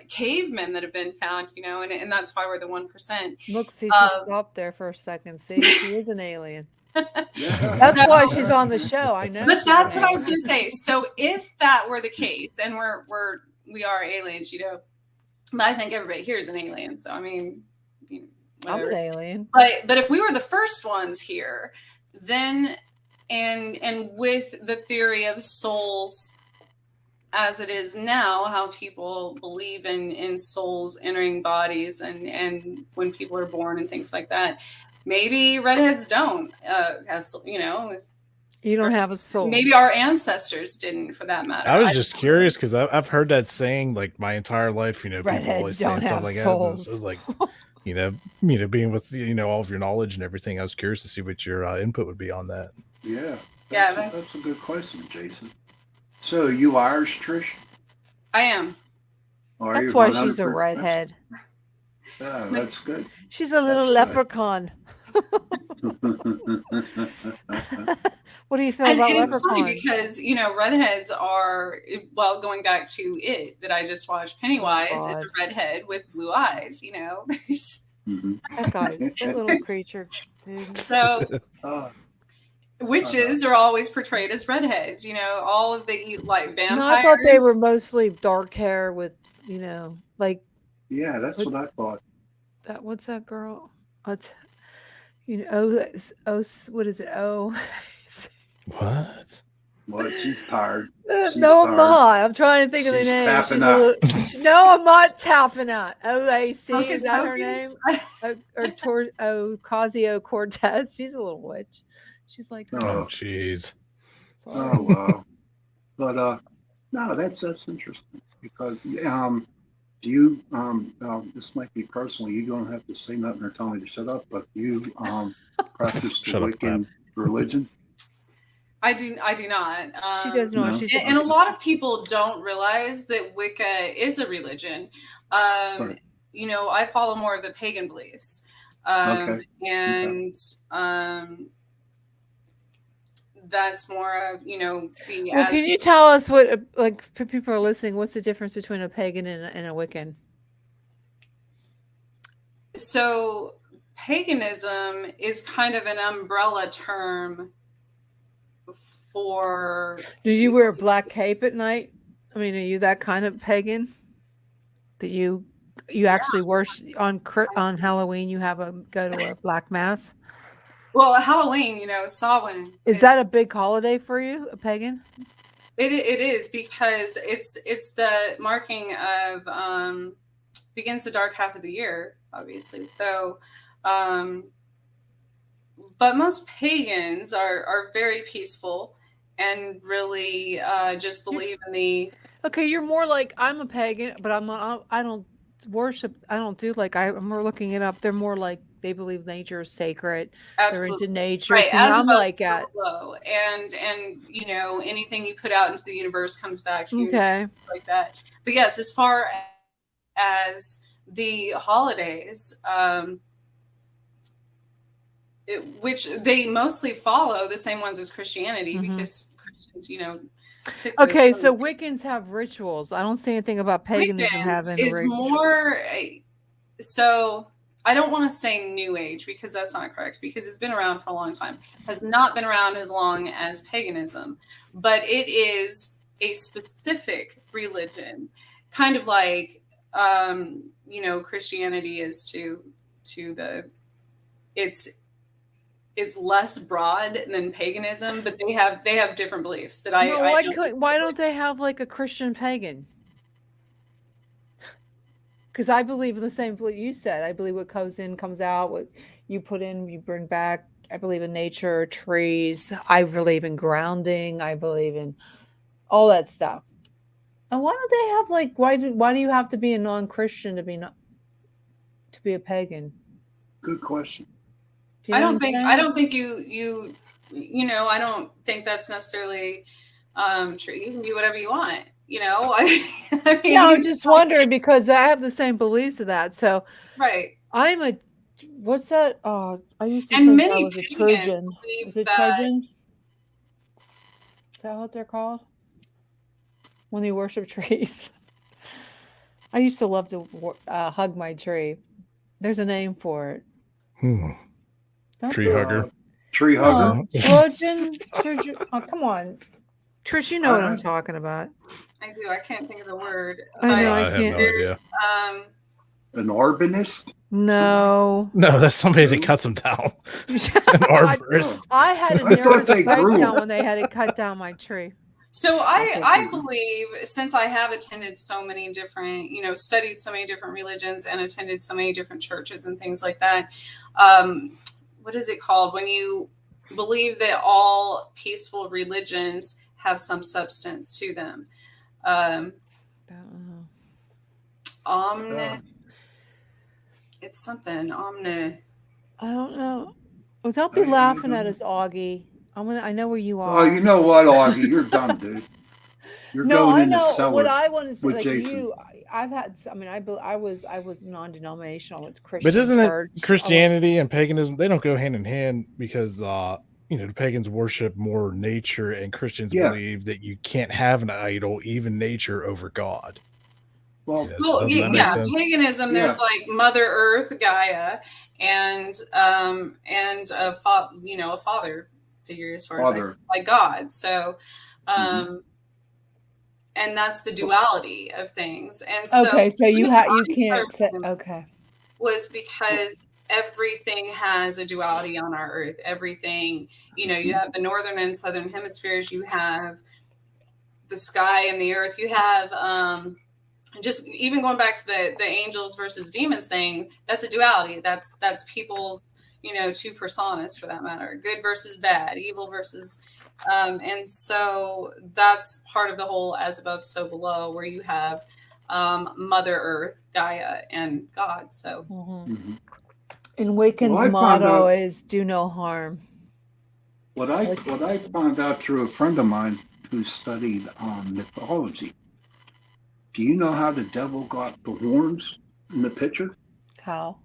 cavemen that have been found, and that's why we're the 1%. Look, see, she stopped there for a second. See, she is an alien. Yeah. That's why she's on the show. I know. But she's that's an what I was alien. going to say. So if that were the case, and we are aliens, but I think everybody here is an alien. So I mean, I'm whatever. an alien. But if we were the first ones here, then and with the theory of souls as it is now, how people believe in souls entering bodies and when people are born and things like that, maybe redheads don't have, You don't have a soul. maybe our ancestors didn't, for that matter. I was just curious because I've heard that saying like my entire life. People Redheads always say don't stuff have like souls. that. It's like, being with all of your knowledge and everything. I was curious to see what your input would be on that. Yeah. Yeah, That's a good question, Jason. So you Irish, Trish? I am. Or are That's you why she's a 100%? redhead. Yeah, that's good. She's a little That's good. leprechaun. What do you feel And about it's leprechaun? funny because, redheads are, well, going back to it that I just watched, Pennywise is a God. redhead with blue eyes, There's, Mhm. That guy, that little creature, dude. so Uh, witches are always portrayed as redheads, all of the like vampires. No, I thought they were mostly dark hair with, like yeah, that's what I thought. that. What's that girl? What is it? Oh, What? Well, she's tired. She's no, I'm tired. not. I'm trying to think of the She's name. tapping She's out. no, I'm not tapping out. OAC, Hocus is that her name? Pocus? Ocasio-Cortez. She's a little witch. She's like, Oh. Oh, jeez. sorry. Oh wow. But no, that's interesting because do you this might be personal. You don't have to say nothing or tell me to shut up. But do you practice the Shut up, Wiccan religion? I do not. She doesn't know what No. she's And a lot of people don't realize that Wicca is a religion. Right. I follow more of the pagan beliefs. Okay. And that's more of, the Well, can you tell us what, like, for people who are listening, what's the difference between a pagan and a Wiccan? So paganism is kind of an umbrella term for. Do you wear a black cape at night? I mean, are you that kind of pagan? That you actually worship on Halloween? You go to a black mass. Well, Halloween, Samhain. Is that a big holiday for you, a pagan? It is because it's the marking of begins the dark half of the year, obviously. So, but most pagans are very peaceful and really just believe in the. Okay, you're more like, I'm a pagan, but I don't worship. I don't do like I'm looking it up. They're more like they believe nature is sacred. Absolutely. They're into nature. Right. So As I'm above, like so at below. And anything you put out into the universe comes back to you. okay. Like that. But yes, as far as the holidays, which they mostly follow the same ones as Christianity, because Christians, took those Okay, from so the- Wiccans have rituals. I don't see anything about paganism Wiccans having is rituals. more. So I don't want to say New Age because that's not correct, because it's been around for a long time. Has not been around as long as paganism, but it is a specific religion, kind of like Christianity is to the. It's less broad than paganism, but they have different beliefs that I. Well, why don't they have like a Christian pagan? Because I believe the same what you said. I believe what goes in comes out. What you put in, you bring back. I believe in nature, trees. I believe in grounding. I believe in all that stuff. And why don't they have like why do you have to be a non-Christian to be not to be a pagan? Good question. Do you I know don't what I'm think saying? I don't think you know, I don't think that's necessarily true. You can be whatever you want, you know. I mean, Yeah, I'm it's just wondering because I have the same beliefs of that. So right. I'm a what's that? Oh, I used to And think I many was a pagans Trojan. believe Is it that Trojan? Is that what they're called? When they worship trees. I used to love to hug my tree. There's a name for it. Don't Tree be- hugger. Tree hugger. No, Trojan. Oh, come on. Trish, you know what I'm talking about. I do. I can't think of the word. I know, but I I have can't. no idea. there's An arbanist. No. No, that's somebody that cuts them down. An arborist. I had a I thought nervous they grew. breakdown when they had to cut down my tree. So Okay. I believe, since I have attended so many different, you know, studied so many different religions and attended so many different churches and things like that. What is it called when you believe that all peaceful religions have some substance to them? Omni. It's something omni. I don't know. Well, don't be laughing at us, Augie. I know where you are. Oh, you know what, Augie? You're done, dude. You're No, going I in the know cellar. what I want to say. with Like Jason. you, I've had. I mean, I was non-denominational. It's Christian. But isn't church. it Christianity and paganism? They don't go hand in hand because you know, the pagans worship more nature, and Christians Yeah. believe that you can't have an idol, even nature, over God. Well, You know, Well, doesn't that make yeah, sense? paganism. There's Yeah. like Mother Earth, Gaia, and a father figure as far as like God. So, and that's the duality of things. And so, Okay, so the you reason you I can't say started okay. was because everything has a duality on our Earth. Everything, you know, you have the northern and southern hemispheres. You have the sky and the earth. You have just even going back to the angels versus demons thing, that's a duality. That's people's, you know, two personas for that matter, good versus bad, evil versus and so that's part of the whole as above so below, where you have Mother Earth, Gaia, and God. So And Wiccans' Well, I found motto out- is "Do no harm." what I found out through a friend of mine who studied mythology. Do you know how the devil got the horns in the picture? How?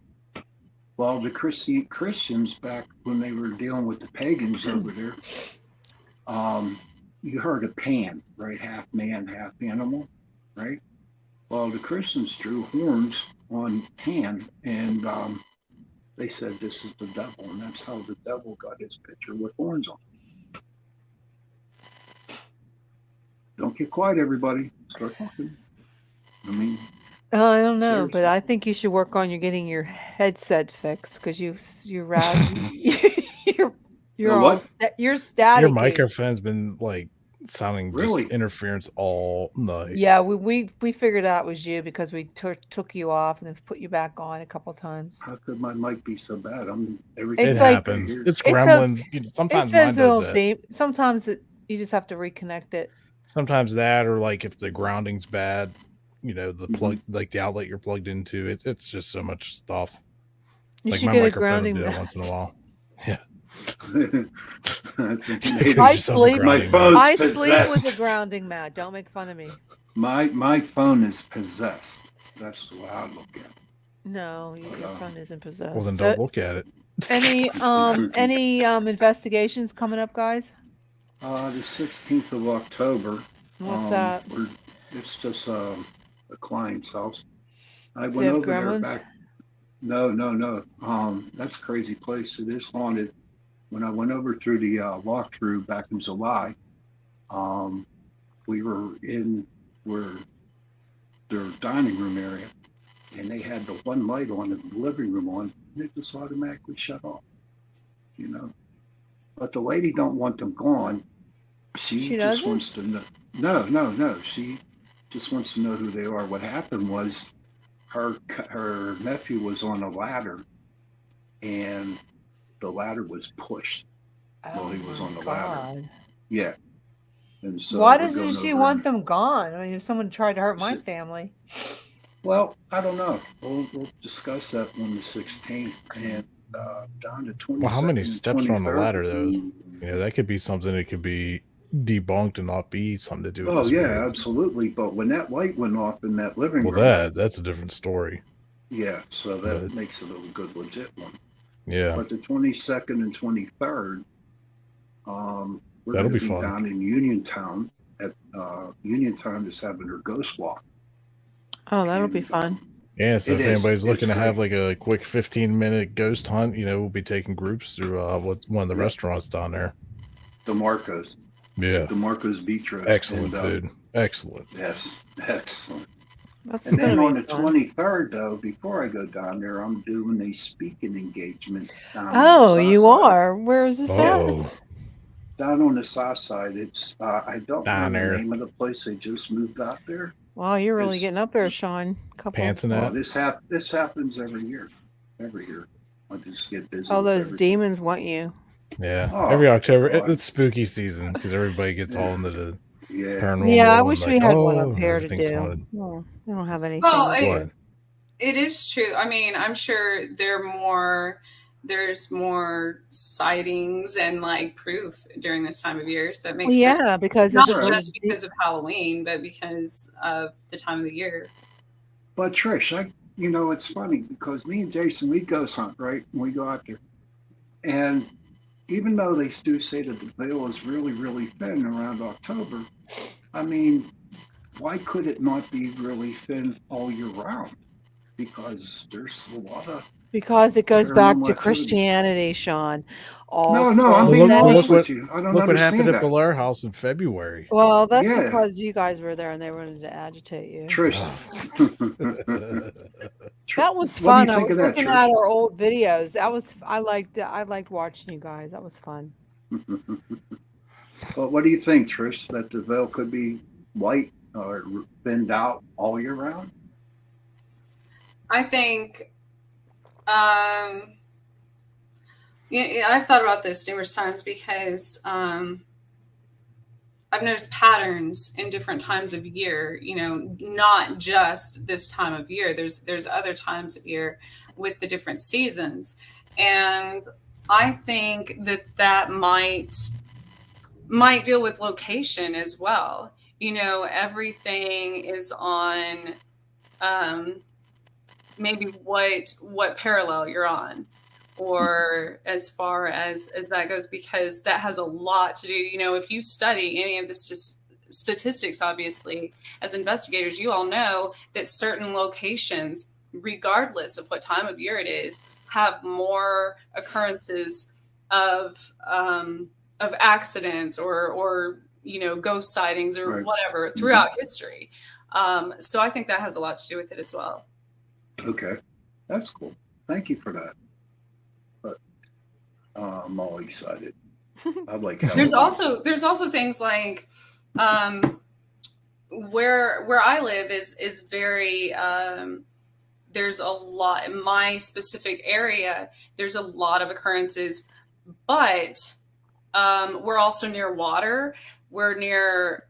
Well, the Christians back when they were dealing with the pagans over there, you heard of Pan, right? Half man, half animal, right? Well, the Christians drew horns on Pan, and they said this is the devil, and that's how the devil got his picture with horns on. Don't get quiet, everybody. Start talking. I mean, I don't know, but seriously. I think you should work on getting your headset fixed because you're The what? you're staticky. Your microphone's been like sounding Really? just interference all night. Yeah, we figured out it was you because we took you off and then put you back on a couple times. How could my mic be so bad? Everything. It's It like- happens. Here. It's It's gremlins. It Sometimes mine says does little that. theme. Sometimes you just have to reconnect it. Sometimes that, or like if the grounding's bad, you know, the plug, like the outlet you're plugged into, it's just so much stuff. You Like should my get a microphone will grounding do that mat. once in a while. Yeah. Maybe. I Yourself a sleep- My grounding phone's mat. I sleep with possessed. a grounding mat. Don't make fun of me. My phone is possessed. That's the way I look at it. No, your phone isn't possessed. Well, then So, don't look at it. any investigations coming up, guys? The 16th of October. What's that? It's just a client's house. I Does went it have over there gremlins? back. No. That's a crazy place. It is haunted. When I went over through the walkthrough back in July, we were in their dining room area, and they had the one light on in the living room on, and it just automatically shut off. You know, but the lady don't want them gone. She just doesn't? wants to know. No. She just wants to know who they are. What happened was, her nephew was on a ladder, and the ladder was pushed while he was on the ladder. Yeah. And so Why we're doesn't going she over want and- them gone? I mean, if someone tried to hurt my So- family. Well, I don't know. We'll discuss that on the 16th and down to 22nd. Well, how many steps are on the 23rd. ladder, though? You know, that could be something that could be debunked and not be something to do with Oh the yeah, spirit. absolutely. But when that light went off in that living Well, room, that's a different story. yeah, so that But- makes it a good legit one. Yeah. But the 22nd and 23rd, we're That'll going be to be fun. down in Uniontown. At Uniontown is having their ghost walk. Oh, that'll be And, fun. Yeah, so It if is. anybody's looking It's to have great. like a quick 15-minute ghost hunt, you know, we'll be taking groups through one of the Yeah. restaurants down there. DeMarco's. Yeah. DeMarco's Beach Roast. Excellent And, food. Excellent. Yes, excellent. That's And then gonna on be the fun. 23rd, though, before I go down there, I'm doing a speaking engagement down on Oh, the you south side. are. Where is this at? Oh, Down on the south side. It's I don't Down know there. the name of the place. They just moved out there. Wow, you're really It's- getting up there, Sean. Couple. pants and Oh, that. this happens every year. Every year. I just get busy. Oh, with those everything. demons want you. Yeah. Oh, Every October, God. it's spooky season because everybody gets all into the Yeah. paranormal. Yeah, I and wish we like, had one oh, up here to everything's do. haunted. Oh, we don't have anything. Well, What? it is true. I mean, I'm sure there's more sightings and like proof during this time of year. So it makes sense. Yeah, because Not of the just because of Halloween, but because of the time of the year. But Trish, it's funny because me and Jason, we ghost hunt, right? And we go out there. And even though they do say that the veil is really, really thin around October, I mean, why could it not be really thin all year round? Because there's a lot of because it goes back paranormal to activity. Christianity, Sean. No, Also, I'm Well, being look- honest look with you. I don't Look what happened understand at that. Blair House in February. well, that's Yeah. because you guys were there and they wanted to agitate you. Trish. That was What do fun. you I think was of that, looking Trish? at our old videos. I liked watching you guys. That was fun. Well, what do you think, Trish? That the veil could be white or thinned out all year round? I think, I've thought about this numerous times because I've noticed patterns in different times of year. Not just this time of year. There's other times of year with the different seasons, and I think that might deal with location as well. Everything is on maybe what parallel you're on, or as far as that goes, because that has a lot to do. If you study any of the statistics, obviously, as investigators, you all know that certain locations, regardless of what time of year it is, have more occurrences of accidents or ghost sightings or Right. whatever throughout history. So I think that has a lot to do with it as well. Okay, that's cool. Thank you for that. But I'm all excited. I like. There's Halloween. also things like where I live is very there's a lot in my specific area. There's a lot of occurrences, but we're also near water. We're near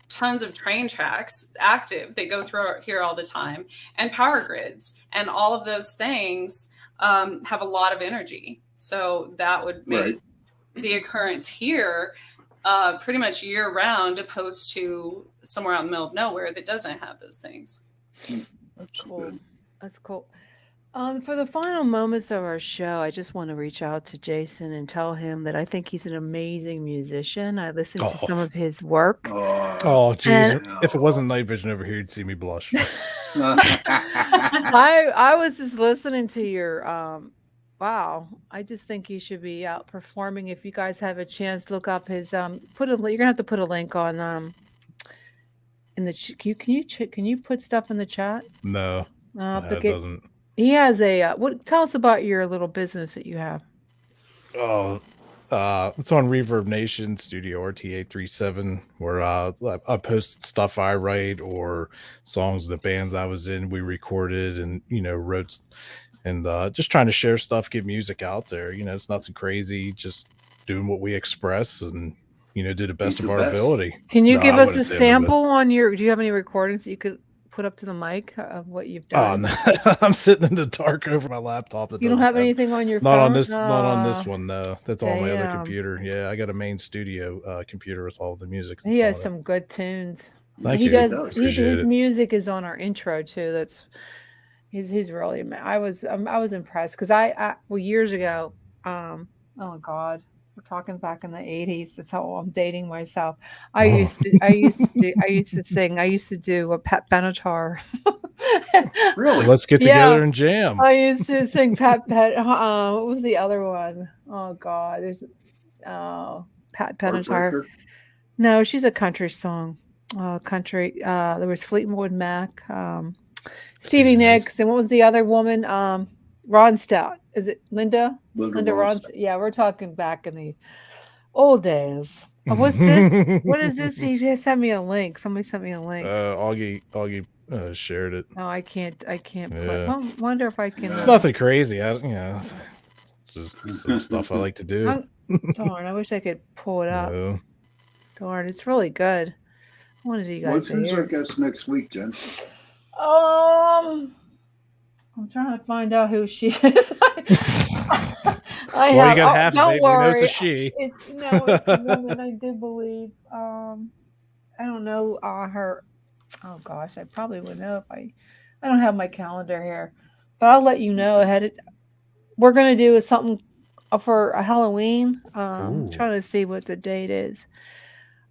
tons of train tracks active that go through here all the time, and power grids, and all of those things have a lot of energy. So that would make Right. the occurrence here pretty much year round, opposed to somewhere out in the middle of nowhere that doesn't have those things. That's Cool. good. That's cool. For the final moments of our show, I just want to reach out to Jason and tell him that I think he's an amazing musician. I listened to Oh. some of his work. Oh, geez. And- If it wasn't night vision over here, you'd see me blush. I was just listening to your wow. I just think you should be out performing. If you guys have a chance, look up his you're gonna have to put a link on in the can you put stuff in the chat? No, I'll have to that get, doesn't. he has a tell us about your little business that you have. Oh, It's on Reverb Nation Studio RTA37, where I post stuff I write or songs the bands I was in we recorded and wrote, and just trying to share stuff, get music out there. It's nothing crazy, just doing what we express and do the best He's of the our best. ability. Can you No, give I us wouldn't a say I'm the best. sample on your? Do you have any recordings that you could put up to the mic of what you've Oh, done? no. I'm sitting in the dark over my laptop. You don't have anything on your not phone? on this not on this Aw, one. No, that's on my other damn. computer. Yeah, I got a main studio computer with all the music He that's has on some good tunes. Thank he you. does. Appreciate His it. music is on our intro too. That's he's really. I was impressed because well, years ago. Oh God, we're talking back in the 80s. That's how I'm dating myself. I used to sing. I used to do a Pat Benatar. Really? Let's get Yeah. together and jam. I used to sing Pat. What was the other one? Oh God, there's Pat Benatar. Heartbreaker? No, she's a country song. Country. There was Fleetwood Mac, Stevie Nicks, and what was the other woman? Ron Stout. Is it Linda? Linda Ronstadt. Yeah, we're talking back in the old days. What's this? What is this? He just sent me a link. Somebody sent me a link. Augie shared it. No, I can't. Yeah. Put. Wonder if I can. It's nothing crazy. Just some stuff I like to do. Darn, I wish I could pull it up. No. Darn, it's really good. I wanted you guys to Who's hear. our guest next week, Jen? I'm trying to find out who she is. Well, you got half of don't it. We know worry. it's a she. It's a woman, I do believe. I don't know her. Oh gosh, I probably would know if I don't have my calendar here, but I'll let you know ahead. We're gonna do something for a Halloween. Trying to see what the date is.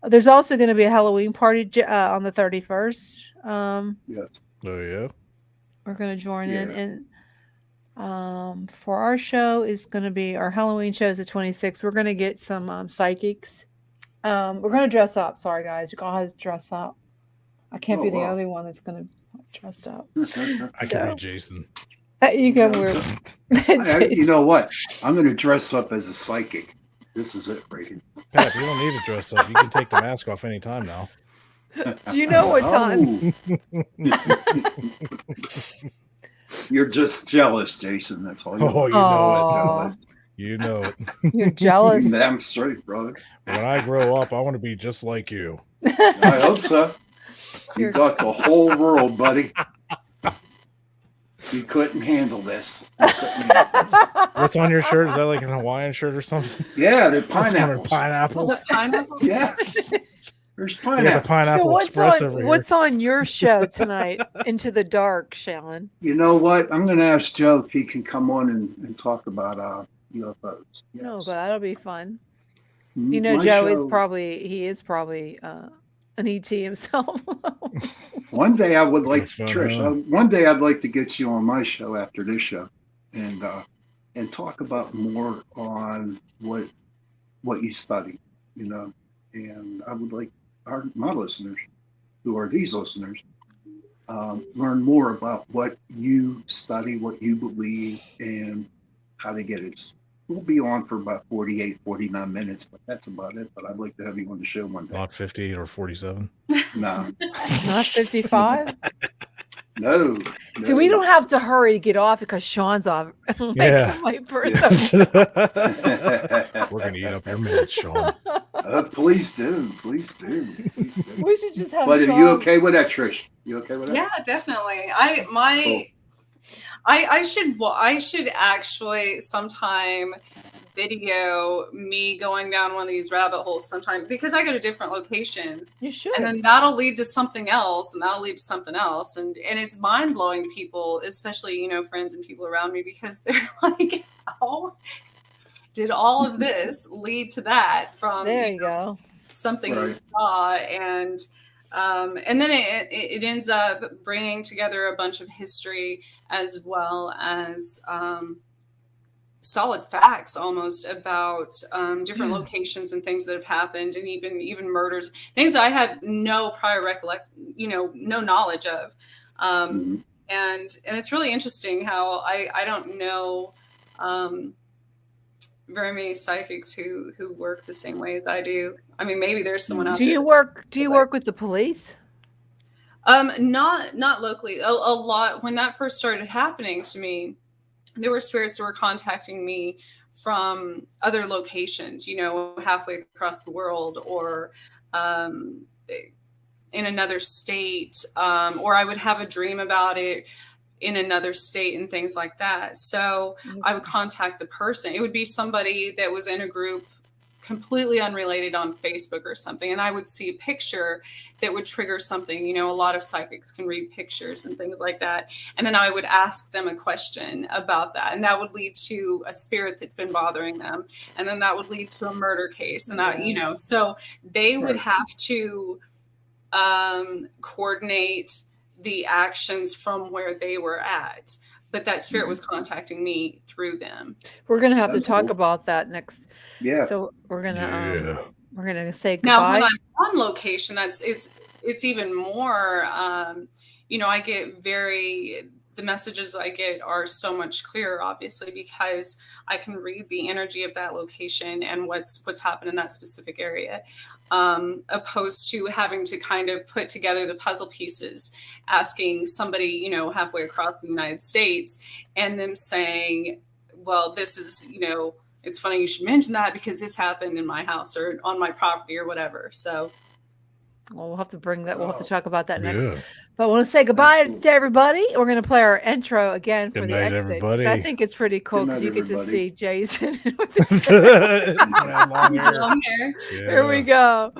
There's also going to be a Halloween party on the 31st. Yes. Oh yeah. We're going to join in, and for our show is going to be our Halloween show is the 26th. We're going to get some psychics. We're going to dress up. Sorry guys, you guys dress up. I can't be the only one that's going to dress up. I can be Jason. You can wear. You know what? I'm going to dress up as a psychic. This is it, Brady. Pat, you don't need to dress up. You can take the mask off anytime now. Do you know what time? You're just jealous, Jason. That's all. You know it. You know it. You're jealous. Damn straight, brother. When I grow up, I want to be just like you. I hope so. You got the whole world, buddy. You couldn't handle this. What's on your shirt? Is that like an Hawaiian shirt or something? Yeah, the pineapples. Pineapples. Yeah. There's pineapple. Yeah, the pineapple express over here. What's on your show tonight? Into the Dark, Sean. You know what? I'm going to ask Joe if he can come on and talk about UFOs. Yes. Oh, but that'll be fun. You know, Joe is probably an ET himself. One day I would like Trish. One day I'd like to get you on my show after this show, and talk about more on what you study. You know, and I would like my listeners, who are these listeners, learn more about what you study, what you believe, and how to get it. We'll be on for about 48, 49 minutes, but that's about it. But I'd like to have you on the show one day. Not 58 or 47? No. Not 55? No. See, we don't have to hurry to get off because Sean's off. Yeah. My person. We're going to eat up your minutes, Sean. Please do. Please do. Please do. We should just have But Sean. are you okay with that, Trish? You okay with that? Yeah, definitely. I should actually sometime video me going down one of these rabbit holes sometime, because I go to different locations. You should. And then that'll lead to something else, and that'll lead to something else. And it's mind blowing to people, especially, you know, friends and people around me, because they're like, how did all of this lead to that from there you go. something you saw? And then it ends up bringing together a bunch of history as well as solid facts almost about different locations and things that have happened, and even murders, things that I had no prior no knowledge of. And it's really interesting how I don't know very many psychics who work the same way as I do. I mean, maybe there's someone out Do there. you work with the police? Not locally. A lot when that first started happening to me, there were spirits that were contacting me from other locations, you know, halfway across the world, or in another state, or I would have a dream about it in another state and things like that. So I would contact the person. It would be somebody that was in a group completely unrelated on Facebook or something, and I would see a picture that would trigger something. You know, a lot of psychics can read pictures and things like that, and then I would ask them a question about that, and that would lead to a spirit that's been bothering them, and then that would lead to a murder case, and that, you know, so they would have to coordinate the actions from where they were at, but that spirit was contacting me through them. We're gonna have to That's talk cool. about that next. Yeah. So we're gonna say Now, goodbye. when I'm on location, it's even more. You know, I get the messages I get are so much clearer, obviously, because I can read the energy of that location and what's happened in that specific area, opposed to having to kind of put together the puzzle pieces, asking somebody, you know, halfway across the United States, and them saying, well, this is, you know, it's funny you should mention that because this happened in my house or on my property or whatever. So Well, we'll have to bring that. We'll have to talk about that next. Yeah. But I want to say goodbye to everybody. We're going to play our intro again for Good the night, exit. 'Cause I everybody. think it's pretty cool Good because night, you get to everybody. see Jason. Yeah, long hair. long hair. Here we Yeah. go.